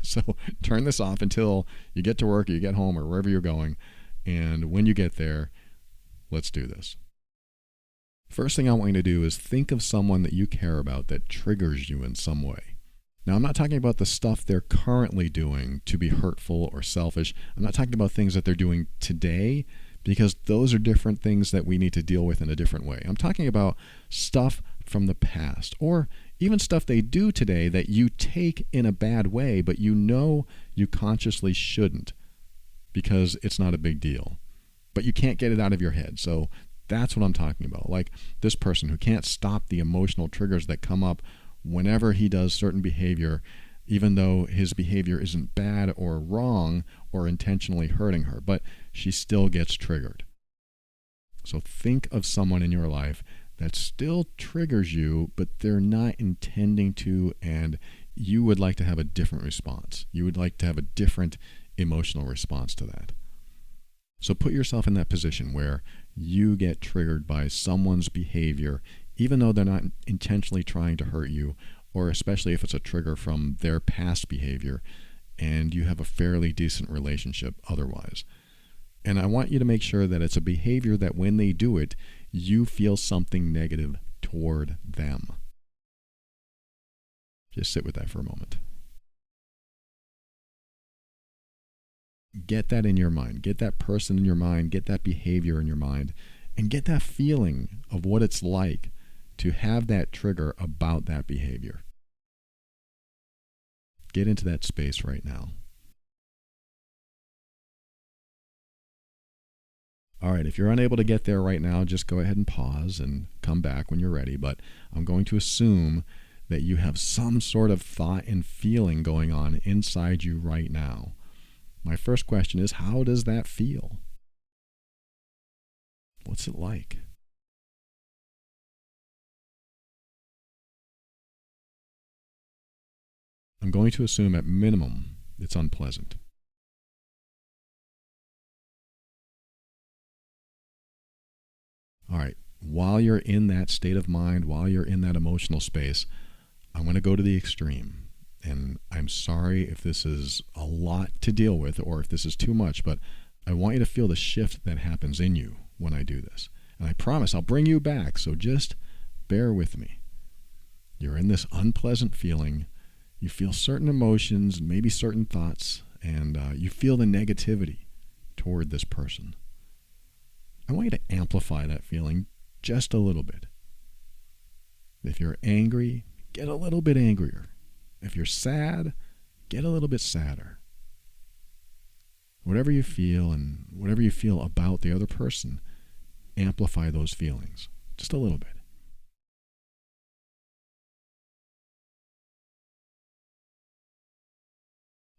So turn this off until you get to work or you get home or wherever you're going. And when you get there, let's do this. First thing I want you to do is think of someone that you care about that triggers you in some way. Now, I'm not talking about the stuff they're currently doing to be hurtful or selfish. I'm not talking about things that they're doing today, because those are different things that we need to deal with in a different way. I'm talking about stuff from the past, or even stuff they do today that you take in a bad way, but you know you consciously shouldn't because it's not a big deal. But you can't get it out of your head. So that's what I'm talking about. Like this person who can't stop the emotional triggers that come up whenever he does certain behavior, even though his behavior isn't bad or wrong or intentionally hurting her, but she still gets triggered. So think of someone in your life that still triggers you, but they're not intending to, and you would like to have a different response. You would like to have a different emotional response to that. So put yourself in that position where you get triggered by someone's behavior, even though they're not intentionally trying to hurt you, or especially if it's a trigger from their past behavior, and you have a fairly decent relationship otherwise. And I want you to make sure that it's a behavior that when they do it, you feel something negative toward them. Just sit with that for a moment. Get that in your mind. Get that person in your mind. Get that behavior in your mind. And get that feeling of what it's like to have that trigger about that behavior. Get into that space right now. All right, if you're unable to get there right now, just go ahead and pause and come back when you're ready. But I'm going to assume that you have some sort of thought and feeling going on inside you right now. My first question is, how does that feel? What's it like? I'm going to assume at minimum it's unpleasant. All right, while you're in that state of mind, while you're in that emotional space, I'm going to go to the extreme. And I'm sorry if this is a lot to deal with or if this is too much, but I want you to feel the shift that happens in you when I do this. And I promise I'll bring you back, so just bear with me. You're in this unpleasant feeling. You feel certain emotions, maybe certain thoughts, and you feel the negativity toward this person. I want you to amplify that feeling just a little bit. If you're angry, get a little bit angrier. If you're sad, get a little bit sadder. Whatever you feel and whatever you feel about the other person, amplify those feelings just a little bit.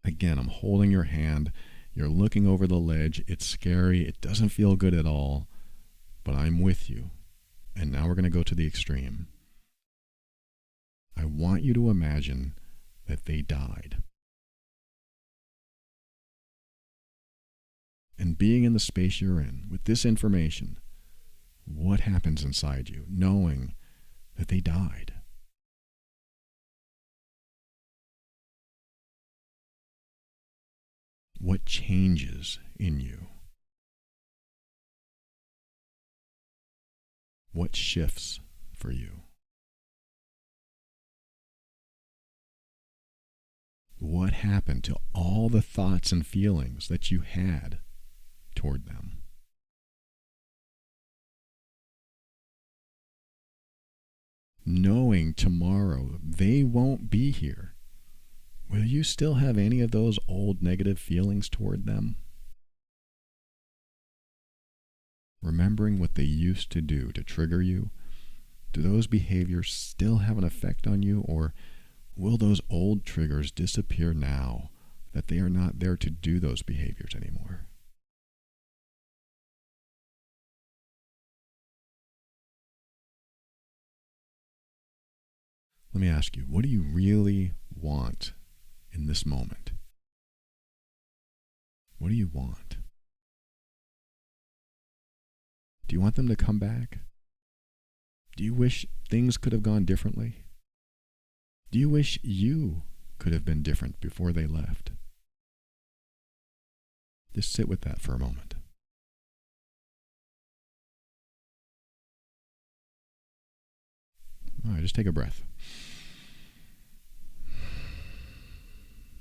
Again, I'm holding your hand. You're looking over the ledge. It's scary. It doesn't feel good at all, but I'm with you. And now we're going to go to the extreme. I want you to imagine that they died. And being in the space you're in, with this information, what happens inside you, knowing that they died? What changes in you? What shifts for you? What happened to all the thoughts and feelings that you had toward them? Knowing tomorrow they won't be here, will you still have any of those old negative feelings toward them? Remembering what they used to do to trigger you, do those behaviors still have an effect on you, or will those old triggers disappear now that they are not there to do those behaviors anymore? Let me ask you, what do you really want in this moment? What do you want? Do you want them to come back? Do you wish things could have gone differently? Do you wish you could have been different before they left? Just sit with that for a moment. All right, just take a breath.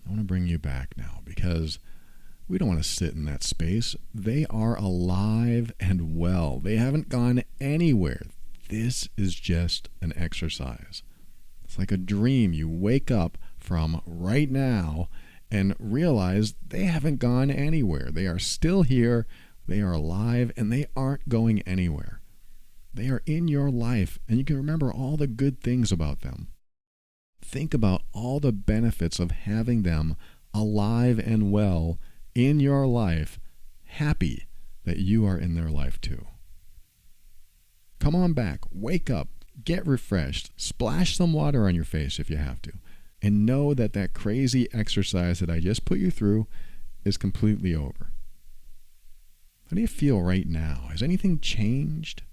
I want to bring you back now because we don't want to sit in that space. They are alive and well. They haven't gone anywhere. This is just an exercise. It's like a dream you wake up from right now and realize they haven't gone anywhere. They are still here. They are alive and they aren't going anywhere. They are in your life and you can remember all the good things about them. Think about all the benefits of having them alive and well in your life, happy that you are in their life too. Come on back, wake up, get refreshed, splash some water on your face if you have to, and know that that crazy exercise that I just put you through is completely over. How do you feel right now? Has anything changed?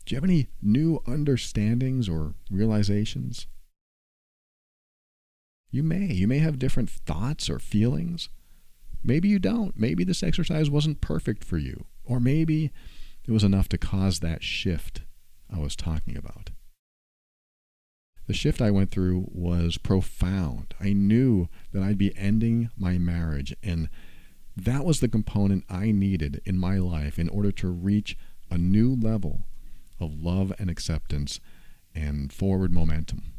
Do you have any new understandings or realizations? You may have different thoughts or feelings. Maybe you don't. Maybe this exercise wasn't perfect for you. Or maybe it was enough to cause that shift I was talking about. The shift I went through was profound. I knew that I'd be ending my marriage, and that was the component I needed in my life in order to reach a new level of love and acceptance and forward momentum.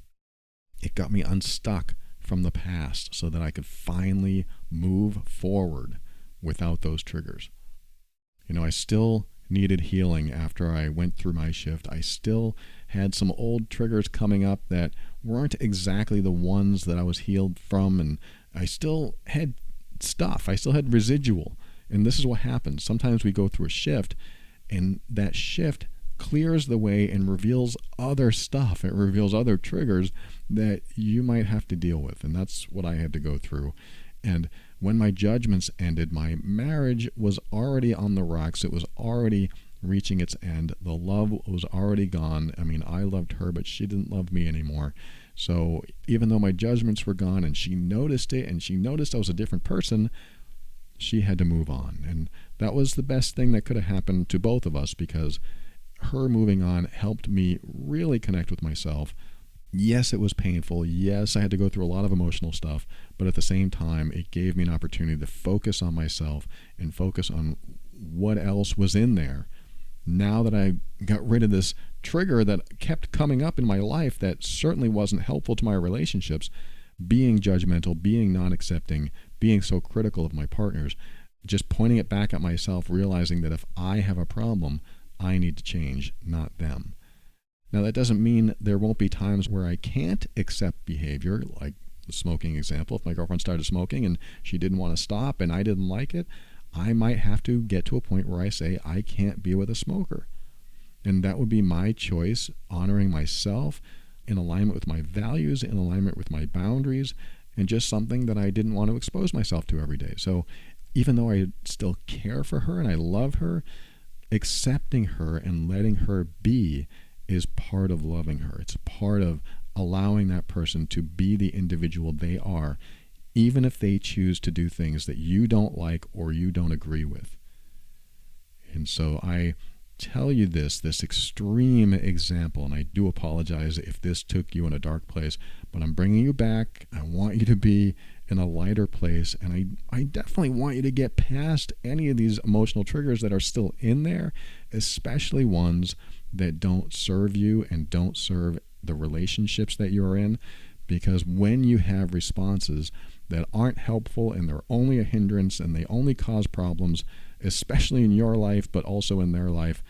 It got me unstuck from the past so that I could finally move forward without those triggers. I still needed healing after I went through my shift. I still had some old triggers coming up that weren't exactly the ones that I was healed from, and I still had stuff. I still had residual. And this is what happens. Sometimes we go through a shift, and that shift clears the way and reveals other stuff. It reveals other triggers that you might have to deal with. And that's what I had to go through. And when my judgments ended, my marriage was already on the rocks. It was already reaching its end. The love was already gone. I mean, I loved her, but she didn't love me anymore. So even though my judgments were gone and she noticed it and she noticed I was a different person, she had to move on. And that was the best thing that could have happened to both of us, because her moving on helped me really connect with myself. Yes, it was painful. Yes, I had to go through a lot of emotional stuff, but at the same time, it gave me an opportunity to focus on myself and focus on what else was in there. Now that I got rid of this trigger that kept coming up in my life that certainly wasn't helpful to my relationships, being judgmental, being non-accepting, being so critical of my partners, just pointing it back at myself, realizing that if I have a problem, I need to change, not them. Now, that doesn't mean there won't be times where I can't accept behavior, like the smoking example. If my girlfriend started smoking and she didn't want to stop and I didn't like it, I might have to get to a point where I say, I can't be with a smoker. And that would be my choice, honoring myself, in alignment with my values, in alignment with my boundaries, and just something that I didn't want to expose myself to every day. So even though I still care for her and I love her, accepting her and letting her be is part of loving her. It's part of allowing that person to be the individual they are, even if they choose to do things that you don't like or you don't agree with. And so I tell you this extreme example, and I do apologize if this took you in a dark place, but I'm bringing you back. I want you to be in a lighter place, and I definitely want you to get past any of these emotional triggers that are still in there, especially ones that don't serve you and don't serve the relationships that you're in, because when you have responses that aren't helpful and they're only a hindrance and they only cause problems, especially in your life but also in their life,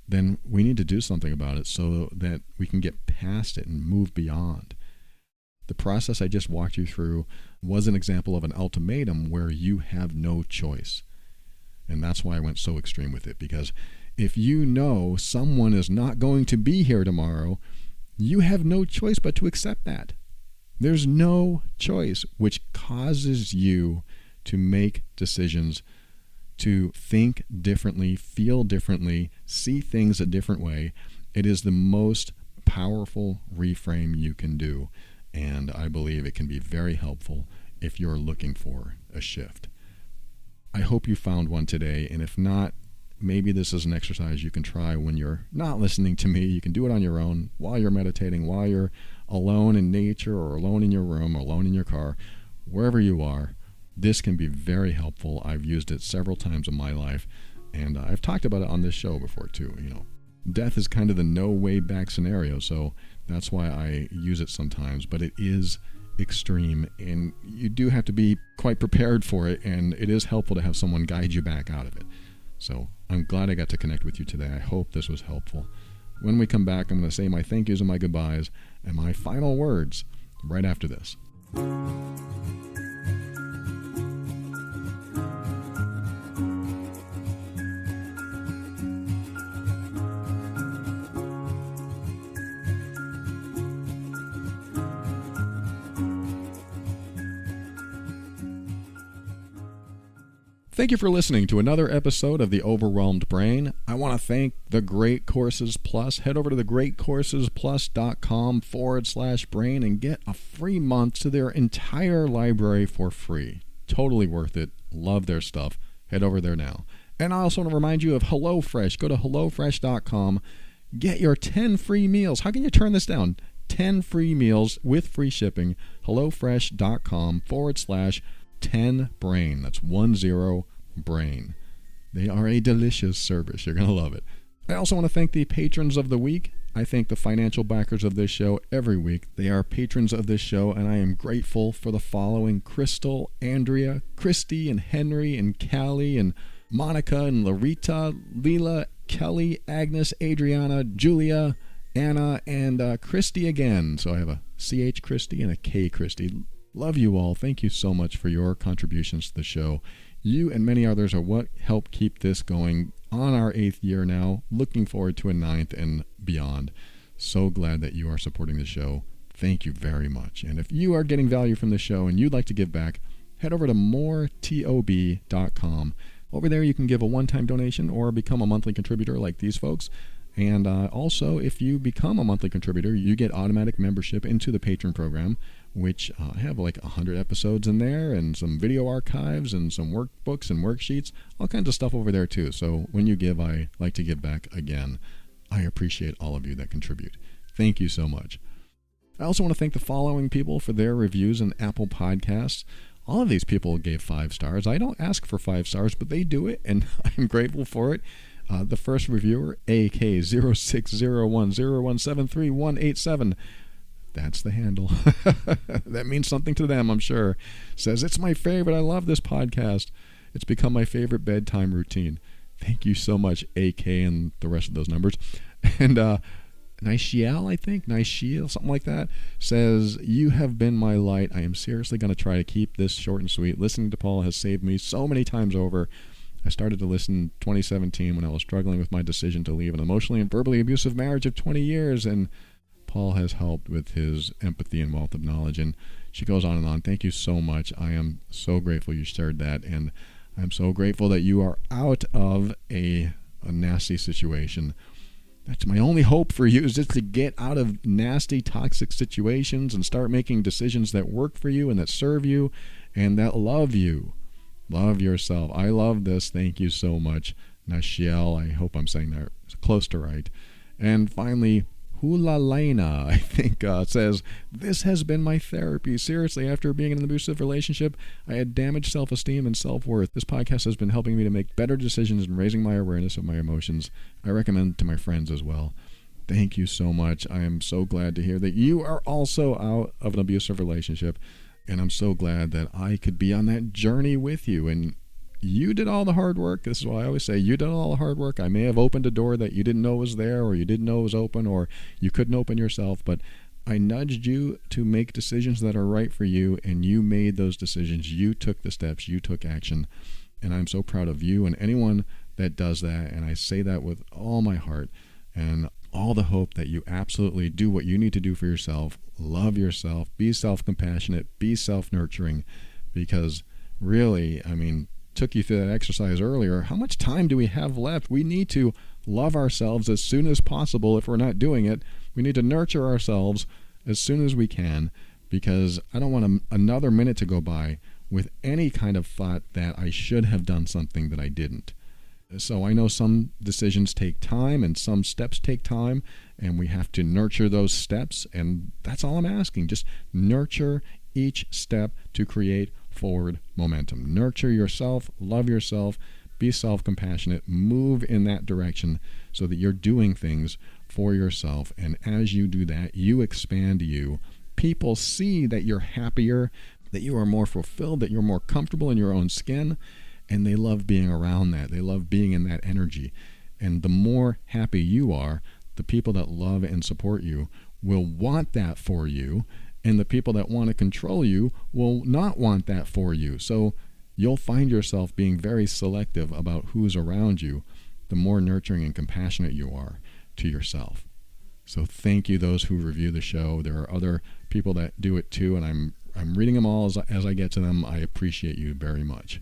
then we need to do something about it so that we can get past it and move beyond. The process I just walked you through was an example of an ultimatum where you have no choice. And that's why I went so extreme with it, because if you know someone is not going to be here tomorrow, you have no choice but to accept that. There's no choice, which causes you to make decisions, to think differently, feel differently, see things a different way. It is the most powerful reframe you can do, and I believe it can be very helpful if you're looking for a shift. I hope you found one today, and if not, maybe this is an exercise you can try when you're not listening to me. You can do it on your own, while you're meditating, while you're alone in nature or alone in your room or alone in your car, wherever you are. This can be very helpful. I've used it several times in my life, and I've talked about it on this show before too. Death is kind of the no way back scenario, so that's why I use it sometimes, but it is extreme, and you do have to be quite prepared for it, and it is helpful to have someone guide you back out of it. So I'm glad I got to connect with you today. I hope this was helpful. When we come back, I'm going to say my thank yous and my goodbyes and my final words right after this. Thank you for listening to another episode of The Overwhelmed Brain. I want to thank The Great Courses Plus. Head over to thegreatcoursesplus.com/brain and get a free month to their entire library for free. Totally worth it. Love their stuff. Head over there now. And I also want to remind you of HelloFresh. Go to HelloFresh.com. Get your 10 free meals. How can you turn this down? 10 free meals with free shipping. HelloFresh.com/10brain. That's 10brain. They are a delicious service. You're going to love it. I also want to thank the patrons of the week. I thank the financial backers of this show every week. They are patrons of this show, and I am grateful for the following: Crystal, Andrea, Christy, and Henry, and Callie, and Monica and Larita, Leela, Kelly, Agnes, Adriana, Julia, Anna, and Christy again. So I have a CH Christy and a K Christy. Love you all. Thank you so much for your contributions to the show. You and many others are what help keep this going on our 8th year now. Looking forward to a 9th and beyond. So glad that you are supporting the show. Thank you very much. And if you are getting value from the show and you'd like to give back, head over to moretob.com. Over there you can give a one-time donation or become a monthly contributor like these folks. And also, if you become a monthly contributor, you get automatic membership into the Patreon program, which have like 100 episodes in there and some video archives and some workbooks and worksheets, all kinds of stuff over there too. So when you give, I like to give back again. I appreciate all of you that contribute. Thank you so much. I also want to thank the following people for their reviews in Apple Podcasts. All of these people gave 5 stars. I don't ask for 5 stars, but they do it, and I'm grateful for it. The first reviewer, AK060101731187, that's the handle. That means something to them, I'm sure. Says, it's my favorite. I love this podcast. It's become my favorite bedtime routine. Thank you so much, AK, and the rest of those numbers. And Nishiel, I think, Nishiel, something like that, says, you have been my light. I am seriously going to try to keep this short and sweet. Listening to Paul has saved me so many times over. I started to listen in 2017 when I was struggling with my decision to leave an emotionally and verbally abusive marriage of 20 years, and Paul has helped with his empathy and wealth of knowledge. And she goes on and on. Thank you so much. I am so grateful you shared that, and I'm so grateful that you are out of a nasty situation. That's my only hope for you, is just to get out of nasty, toxic situations and start making decisions that work for you and that serve you and that love you. Love yourself. I love this. Thank you so much, Nashiel. I hope I'm saying that close to right. And finally, Hulalena, I think, says, this has been my therapy. Seriously, after being in an abusive relationship, I had damaged self-esteem and self-worth. This podcast has been helping me to make better decisions and raising my awareness of my emotions. I recommend it to my friends as well. Thank you so much. I am so glad to hear that you are also out of an abusive relationship. And I'm so glad that I could be on that journey with you. And you did all the hard work. This is what I always say. You did all the hard work. I may have opened a door that you didn't know was there, or you didn't know was open, or you couldn't open yourself. But I nudged you to make decisions that are right for you, and you made those decisions. You took the steps. You took action. And I'm so proud of you and anyone that does that. And I say that with all my heart and all the hope that you absolutely do what you need to do for yourself. Love yourself. Be self-compassionate. Be self-nurturing. Because really, I mean, took you through that exercise earlier. How much time do we have left? We need to love ourselves as soon as possible. If we're not doing it, we need to nurture ourselves as soon as we can, because I don't want another minute to go by with any kind of thought that I should have done something that I didn't. So I know some decisions take time and some steps take time, and we have to nurture those steps, and that's all I'm asking. Just nurture each step to create forward momentum. Nurture yourself, love yourself, be self-compassionate, move in that direction so that you're doing things for yourself. And as you do that, you expand you. People see that you're happier, that you are more fulfilled, that you're more comfortable in your own skin, and they love being around that. They love being in that energy. And the more happy you are, the people that love and support you will want that for you, and the people that want to control you will not want that for you. So you'll find yourself being very selective about who's around you, the more nurturing and compassionate you are to yourself. So thank you, those who review the show. There are other people that do it too, and I'm reading them all as I get to them. I appreciate you very much.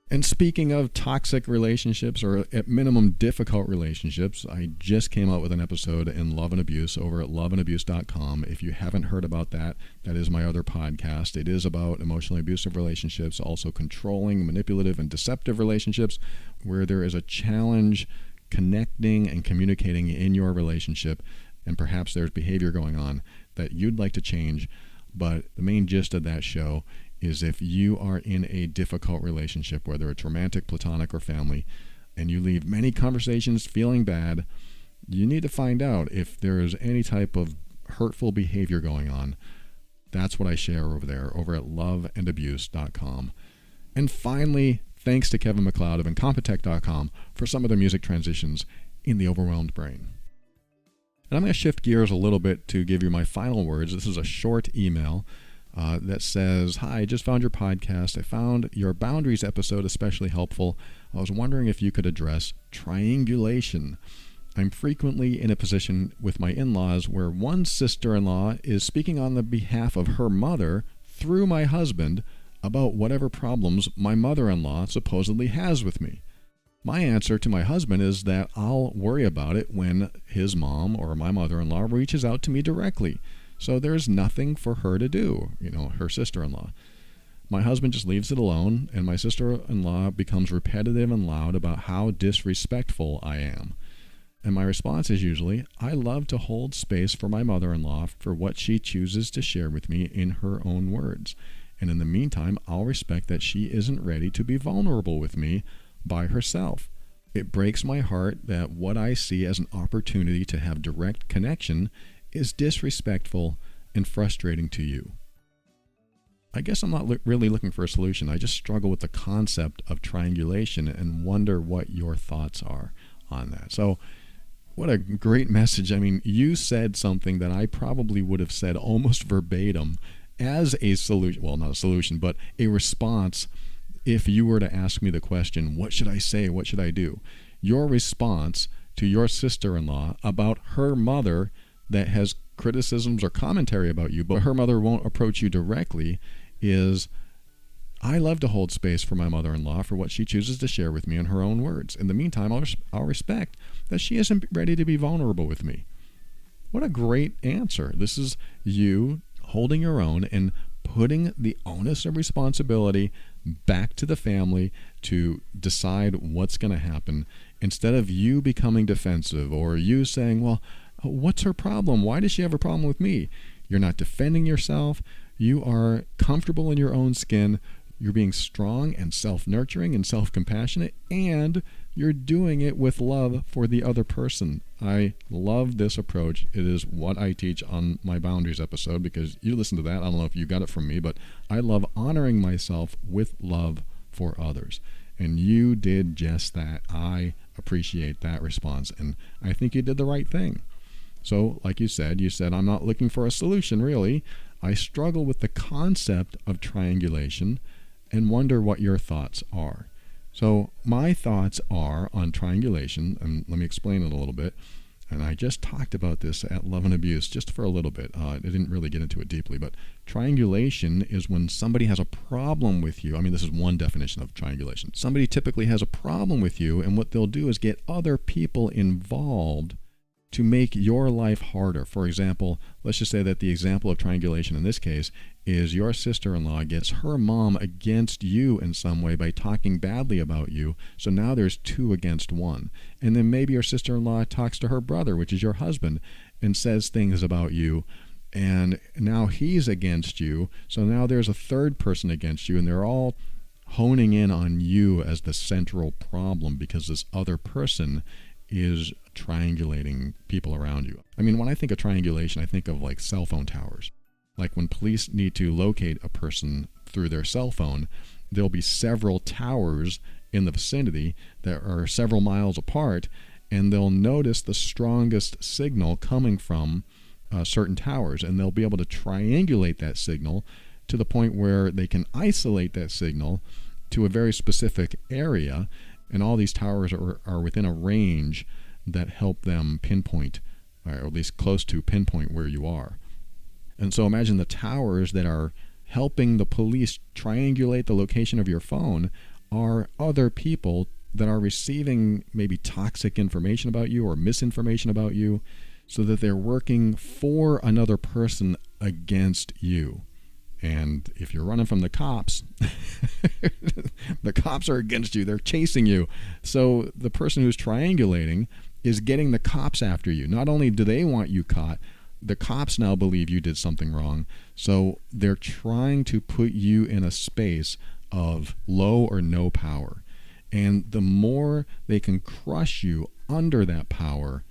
And speaking of toxic relationships, or at minimum difficult relationships, I just came out with an episode in Love and Abuse over at loveandabuse.com. If you haven't heard about that, that is my other podcast. It is about emotionally abusive relationships, also controlling, manipulative, and deceptive relationships, where there is a challenge connecting and communicating in your relationship, and perhaps there's behavior going on that you'd like to change. But the main gist of that show is if you are in a difficult relationship, whether it's romantic, platonic, or family, and you leave many conversations feeling bad, you need to find out if there is any type of hurtful behavior going on. That's what I share over there, over at loveandabuse.com. And finally, thanks to Kevin MacLeod of Incompetech.com for some of the music transitions in The Overwhelmed Brain. And I'm going to shift gears a little bit to give you my final words. This is a short email that says, "Hi, I just found your podcast. I found your boundaries episode especially helpful. I was wondering if you could address triangulation. I'm frequently in a position with my in-laws where one sister-in-law is speaking on the behalf of her mother through my husband about whatever problems my mother-in-law supposedly has with me. My answer to my husband is that I'll worry about it when his mom or my mother-in-law reaches out to me directly. So there's nothing for her to do, her sister-in-law. My husband just leaves it alone, and my sister-in-law becomes repetitive and loud about how disrespectful I am. And my response is usually, I love to hold space for my mother-in-law for what she chooses to share with me in her own words. And in the meantime, I'll respect that she isn't ready to be vulnerable with me by herself. It breaks my heart that what I see as an opportunity to have direct connection is disrespectful and frustrating to you." I guess I'm not really looking for a solution. I just struggle with the concept of triangulation and wonder what your thoughts are on that. So, what a great message. I mean, you said something that I probably would have said almost verbatim as a solution. Well, not a solution, but a response if you were to ask me the question, what should I say? What should I do? Your response to your sister-in-law about her mother that has criticisms or commentary about you, but her mother won't approach you directly, is, I love to hold space for my mother-in-law for what she chooses to share with me in her own words. In the meantime, I'll respect that she isn't ready to be vulnerable with me. What a great answer. This is you holding your own and putting the onus of responsibility back to the family to decide what's going to happen, instead of you becoming defensive or you saying, well, what's her problem? Why does she have a problem with me? You're not defending yourself. You are comfortable in your own skin. You're being strong and self-nurturing and self-compassionate, and you're doing it with love for the other person. I love this approach. It is what I teach on my boundaries episode, because you listen to that. I don't know if you got it from me, but I love honoring myself with love for others. And you did just that. I appreciate that response, and I think you did the right thing. So, like you said, I'm not looking for a solution, really. I struggle with the concept of triangulation and wonder what your thoughts are. So my thoughts are on triangulation, and let me explain it a little bit. And I just talked about this at Love and Abuse just for a little bit. I didn't really get into it deeply, but triangulation is when somebody has a problem with you. I mean, this is one definition of triangulation. Somebody typically has a problem with you, and what they'll do is get other people involved to make your life harder. For example, let's just say that the example of triangulation in this case is your sister-in-law gets her mom against you in some way by talking badly about you, so now there's 2 against 1. And then maybe your sister-in-law talks to her brother, which is your husband, and says things about you, and now he's against you, so now there's a 3rd person against you, and they're all honing in on you as the central problem because this other person is triangulating people around you. I mean, when I think of triangulation, I think of like cell phone towers. Like when police need to locate a person through their cell phone, there'll be several towers in the vicinity that are several miles apart, and they'll notice the strongest signal coming from certain towers, and they'll be able to triangulate that signal to the point where they can isolate that signal to a very specific area, and all these towers are within a range that help them pinpoint, or at least close to pinpoint where you are. And so imagine the towers that are helping the police triangulate the location of your phone are other people that are receiving maybe toxic information about you or misinformation about you, so that they're working for another person against you. And if you're running from the cops, the cops are against you. They're chasing you. So the person who's triangulating is getting the cops after you. Not only do they want you caught, the cops now believe you did something wrong. So they're trying to put you in a space of low or no power. And the more they can crush you under that power,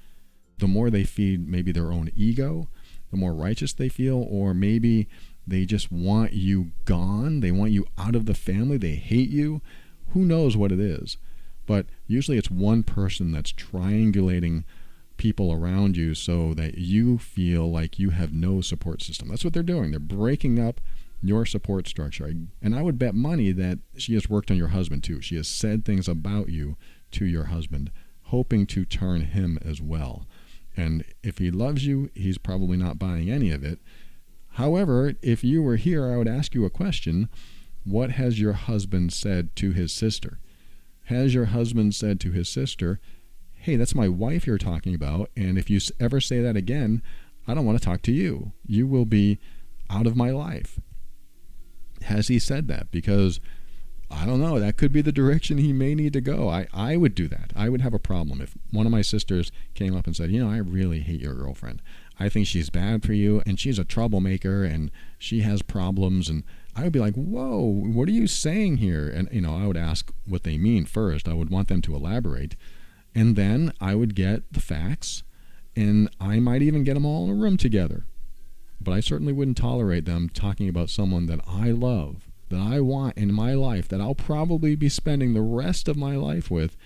the more they feed maybe their own ego, the more righteous they feel, or maybe they just want you gone. They want you out of the family. They hate you. Who knows what it is? But usually it's one person that's triangulating people around you so that you feel like you have no support system. That's what they're doing. They're breaking up your support structure. And I would bet money that she has worked on your husband too. She has said things about you to your husband, hoping to turn him as well. And if he loves you, he's probably not buying any of it. However, if you were here, I would ask you a question. What has your husband said to his sister? Has your husband said to his sister, hey, that's my wife you're talking about, and if you ever say that again, I don't want to talk to you. You will be out of my life. Has he said that? Because, I don't know, that could be the direction he may need to go. I would do that. I would have a problem if one of my sisters came up and said, I really hate your girlfriend. I think she's bad for you, and she's a troublemaker, and she has problems, and I would be like, whoa, what are you saying here? And, I would ask what they mean first. I would want them to elaborate. And then I would get the facts, and I might even get them all in a room together. But I certainly wouldn't tolerate them talking about someone that I love, that I want in my life, that I'll probably be spending the rest of my life with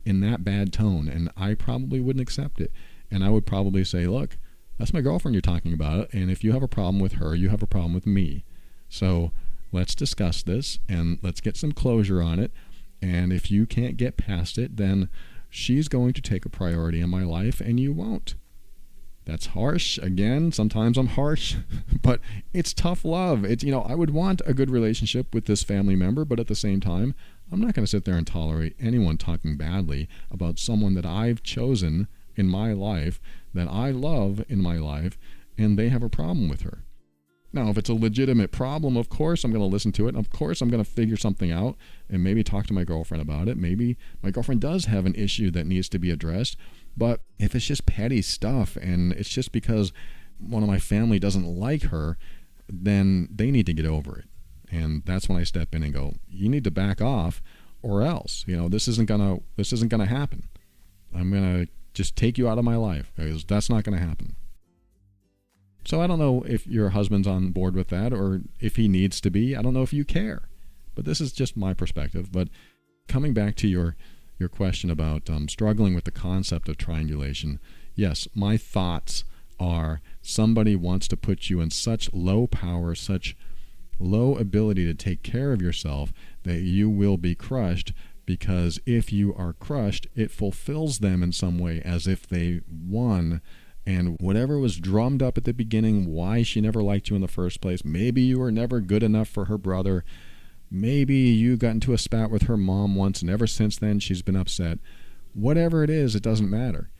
in that bad tone. And I probably wouldn't accept it. And I would probably say, look, that's my girlfriend you're talking about, and if you have a problem with her, you have a problem with me. So let's discuss this, and let's get some closure on it. And if you can't get past it, then she's going to take a priority in my life, and you won't. That's harsh. Again, sometimes I'm harsh, but it's tough love. I would want a good relationship with this family member, but at the same time, I'm not going to sit there and tolerate anyone talking badly about someone that I've chosen in my life, that I love in my life, and they have a problem with her. Now, if it's a legitimate problem, of course I'm going to listen to it. Of course I'm going to figure something out and maybe talk to my girlfriend about it. Maybe my girlfriend does have an issue that needs to be addressed. But if it's just petty stuff and it's just because one of my family doesn't like her, then they need to get over it. And that's when I step in and go, you need to back off, or else, this isn't gonna happen. I'm going to just take you out of my life, because that's not going to happen. So I don't know if your husband's on board with that, or if he needs to be. I don't know if you care. But this is just my perspective. But coming back to your question about struggling with the concept of triangulation, yes, my thoughts are somebody wants to put you in such low power, such low ability to take care of yourself that you will be crushed, because if you are crushed, it fulfills them in some way as if they won. And whatever was drummed up at the beginning, why she never liked you in the first place, maybe you were never good enough for her brother, maybe you got into a spat with her mom once and ever since then she's been upset. Whatever it is, it doesn't matter.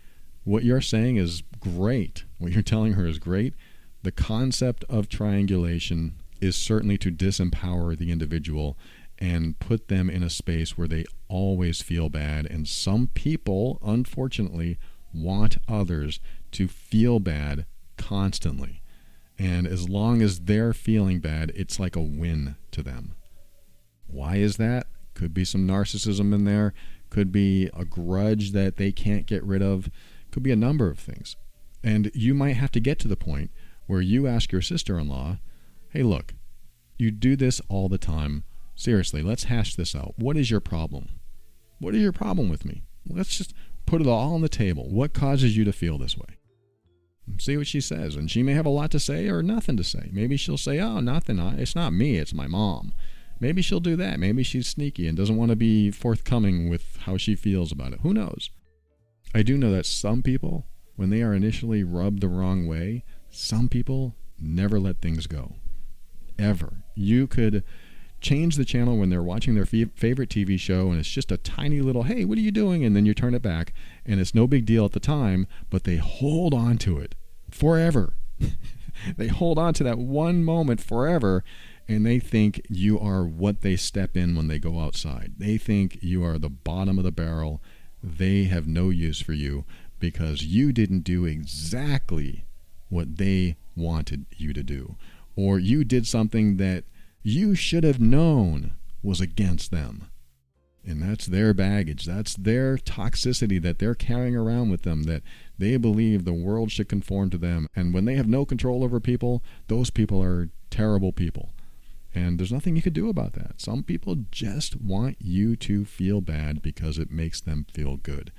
What you're saying is great. What you're telling her is great. The concept of triangulation is certainly to disempower the individual and put them in a space where they always feel bad. And some people, unfortunately, want others to feel bad constantly. And as long as they're feeling bad, it's like a win to them. Why is that? Could be some narcissism in there. Could be a grudge that they can't get rid of. Could be a number of things. And you might have to get to the point where you ask your sister-in-law, hey, look, you do this all the time. Seriously, let's hash this out. What is your problem? What is your problem with me? Let's just put it all on the table. What causes you to feel this way? See what she says. And she may have a lot to say or nothing to say. Maybe she'll say, oh, nothing. It's not me. It's my mom. Maybe she'll do that. Maybe she's sneaky and doesn't want to be forthcoming with how she feels about it. Who knows? I do know that some people, when they are initially rubbed the wrong way, some people never let things go. Ever. You could change the channel when they're watching their favorite TV show and it's just a tiny little, hey, what are you doing? And then you turn it back and it's no big deal at the time, but they hold on to it forever. They hold on to that one moment forever, and they think you are what they step in when they go outside. They think you are the bottom of the barrel. They have no use for you because you didn't do exactly what they wanted you to do, or you did something that you should have known was against them. And that's their baggage. That's their toxicity that they're carrying around with them, that they believe the world should conform to them. And when they have no control over people, those people are terrible people. And there's nothing you could do about that. Some people just want you to feel bad because it makes them feel good.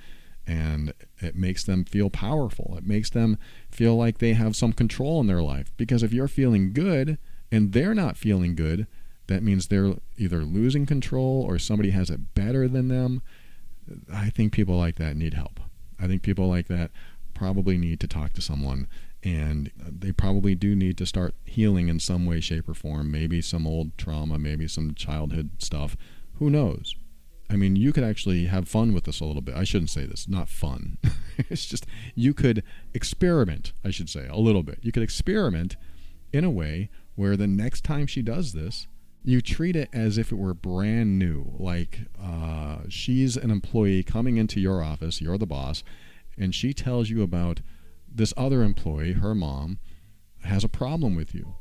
And it makes them feel powerful. It makes them feel like they have some control in their life. Because if you're feeling good and they're not feeling good, that means they're either losing control or somebody has it better than them. I think people like that need help. I think people like that probably need to talk to someone, and they probably do need to start healing in some way, shape, or form. Maybe some old trauma, maybe some childhood stuff. Who knows? I mean, you could actually have fun with this a little bit. I shouldn't say this, not fun. It's just, you could experiment, I should say, a little bit. You could experiment in a way where the next time she does this, you treat it as if it were brand new. Like she's an employee coming into your office, you're the boss, and she tells you about this other employee, her mom, has a problem with you.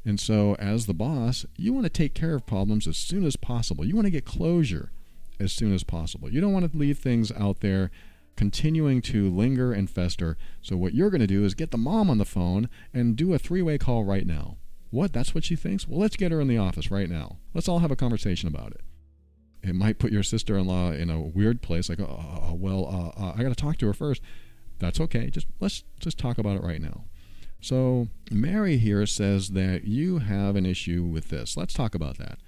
And so as the boss, you want to take care of problems as soon as possible. You want to get closure as soon as possible. You don't want to leave things out there continuing to linger and fester. So what you're going to do is get the mom on the phone and do a 3-way call right now. What? That's what she thinks? Well, let's get her in the office right now. Let's all have a conversation about it. It might put your sister-in-law in a weird place, like, I got to talk to her first. That's okay. Let's just talk about it right now. So Mary here says that you have an issue with this. Let's talk about that.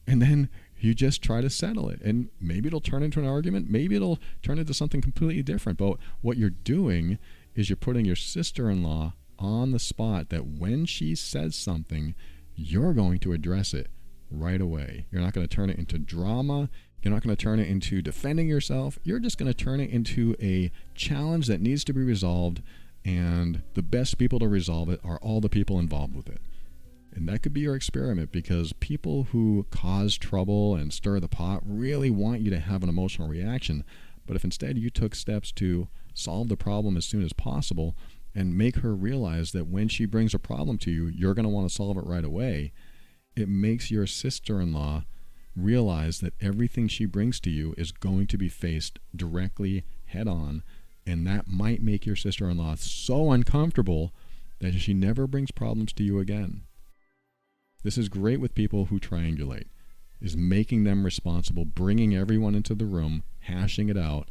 And then you just try to settle it. And maybe it'll turn into an argument. Maybe it'll turn into something completely different. But what you're doing is you're putting your sister-in-law on the spot that when she says something, you're going to address it right away. You're not going to turn it into drama. You're not going to turn it into defending yourself. You're just going to turn it into a challenge that needs to be resolved, and the best people to resolve it are all the people involved with it. And that could be your experiment, because people who cause trouble and stir the pot really want you to have an emotional reaction. But if instead you took steps to solve the problem as soon as possible and make her realize that when she brings a problem to you, you're going to want to solve it right away, it makes your sister-in-law realize that everything she brings to you is going to be faced directly head-on, and that might make your sister-in-law so uncomfortable that she never brings problems to you again. This is great with people who triangulate, is making them responsible, bringing everyone into the room, hashing it out,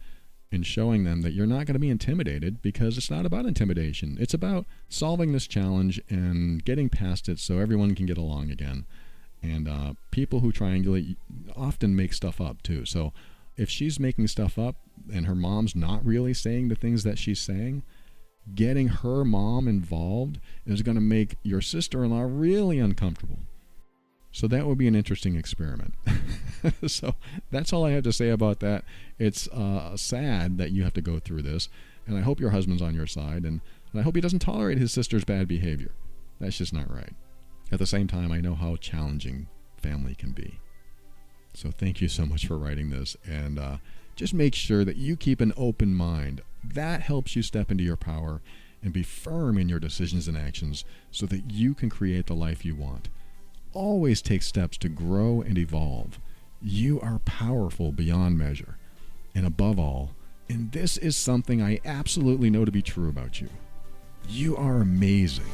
and showing them that you're not going to be intimidated, because it's not about intimidation. It's about solving this challenge and getting past it so everyone can get along again. And people who triangulate often make stuff up too. So if she's making stuff up and her mom's not really saying the things that she's saying, getting her mom involved is going to make your sister-in-law really uncomfortable. So that would be an interesting experiment. So that's all I have to say about that. It's sad that you have to go through this, and I hope your husband's on your side, and I hope he doesn't tolerate his sister's bad behavior. That's just not right. At the same time, I know how challenging family can be. So thank you so much for writing this, and just make sure that you keep an open mind. That helps you step into your power and be firm in your decisions and actions so that you can create the life you want. Always take steps to grow and evolve. You are powerful beyond measure. And above all, and this is something I absolutely know to be true about you, you are amazing.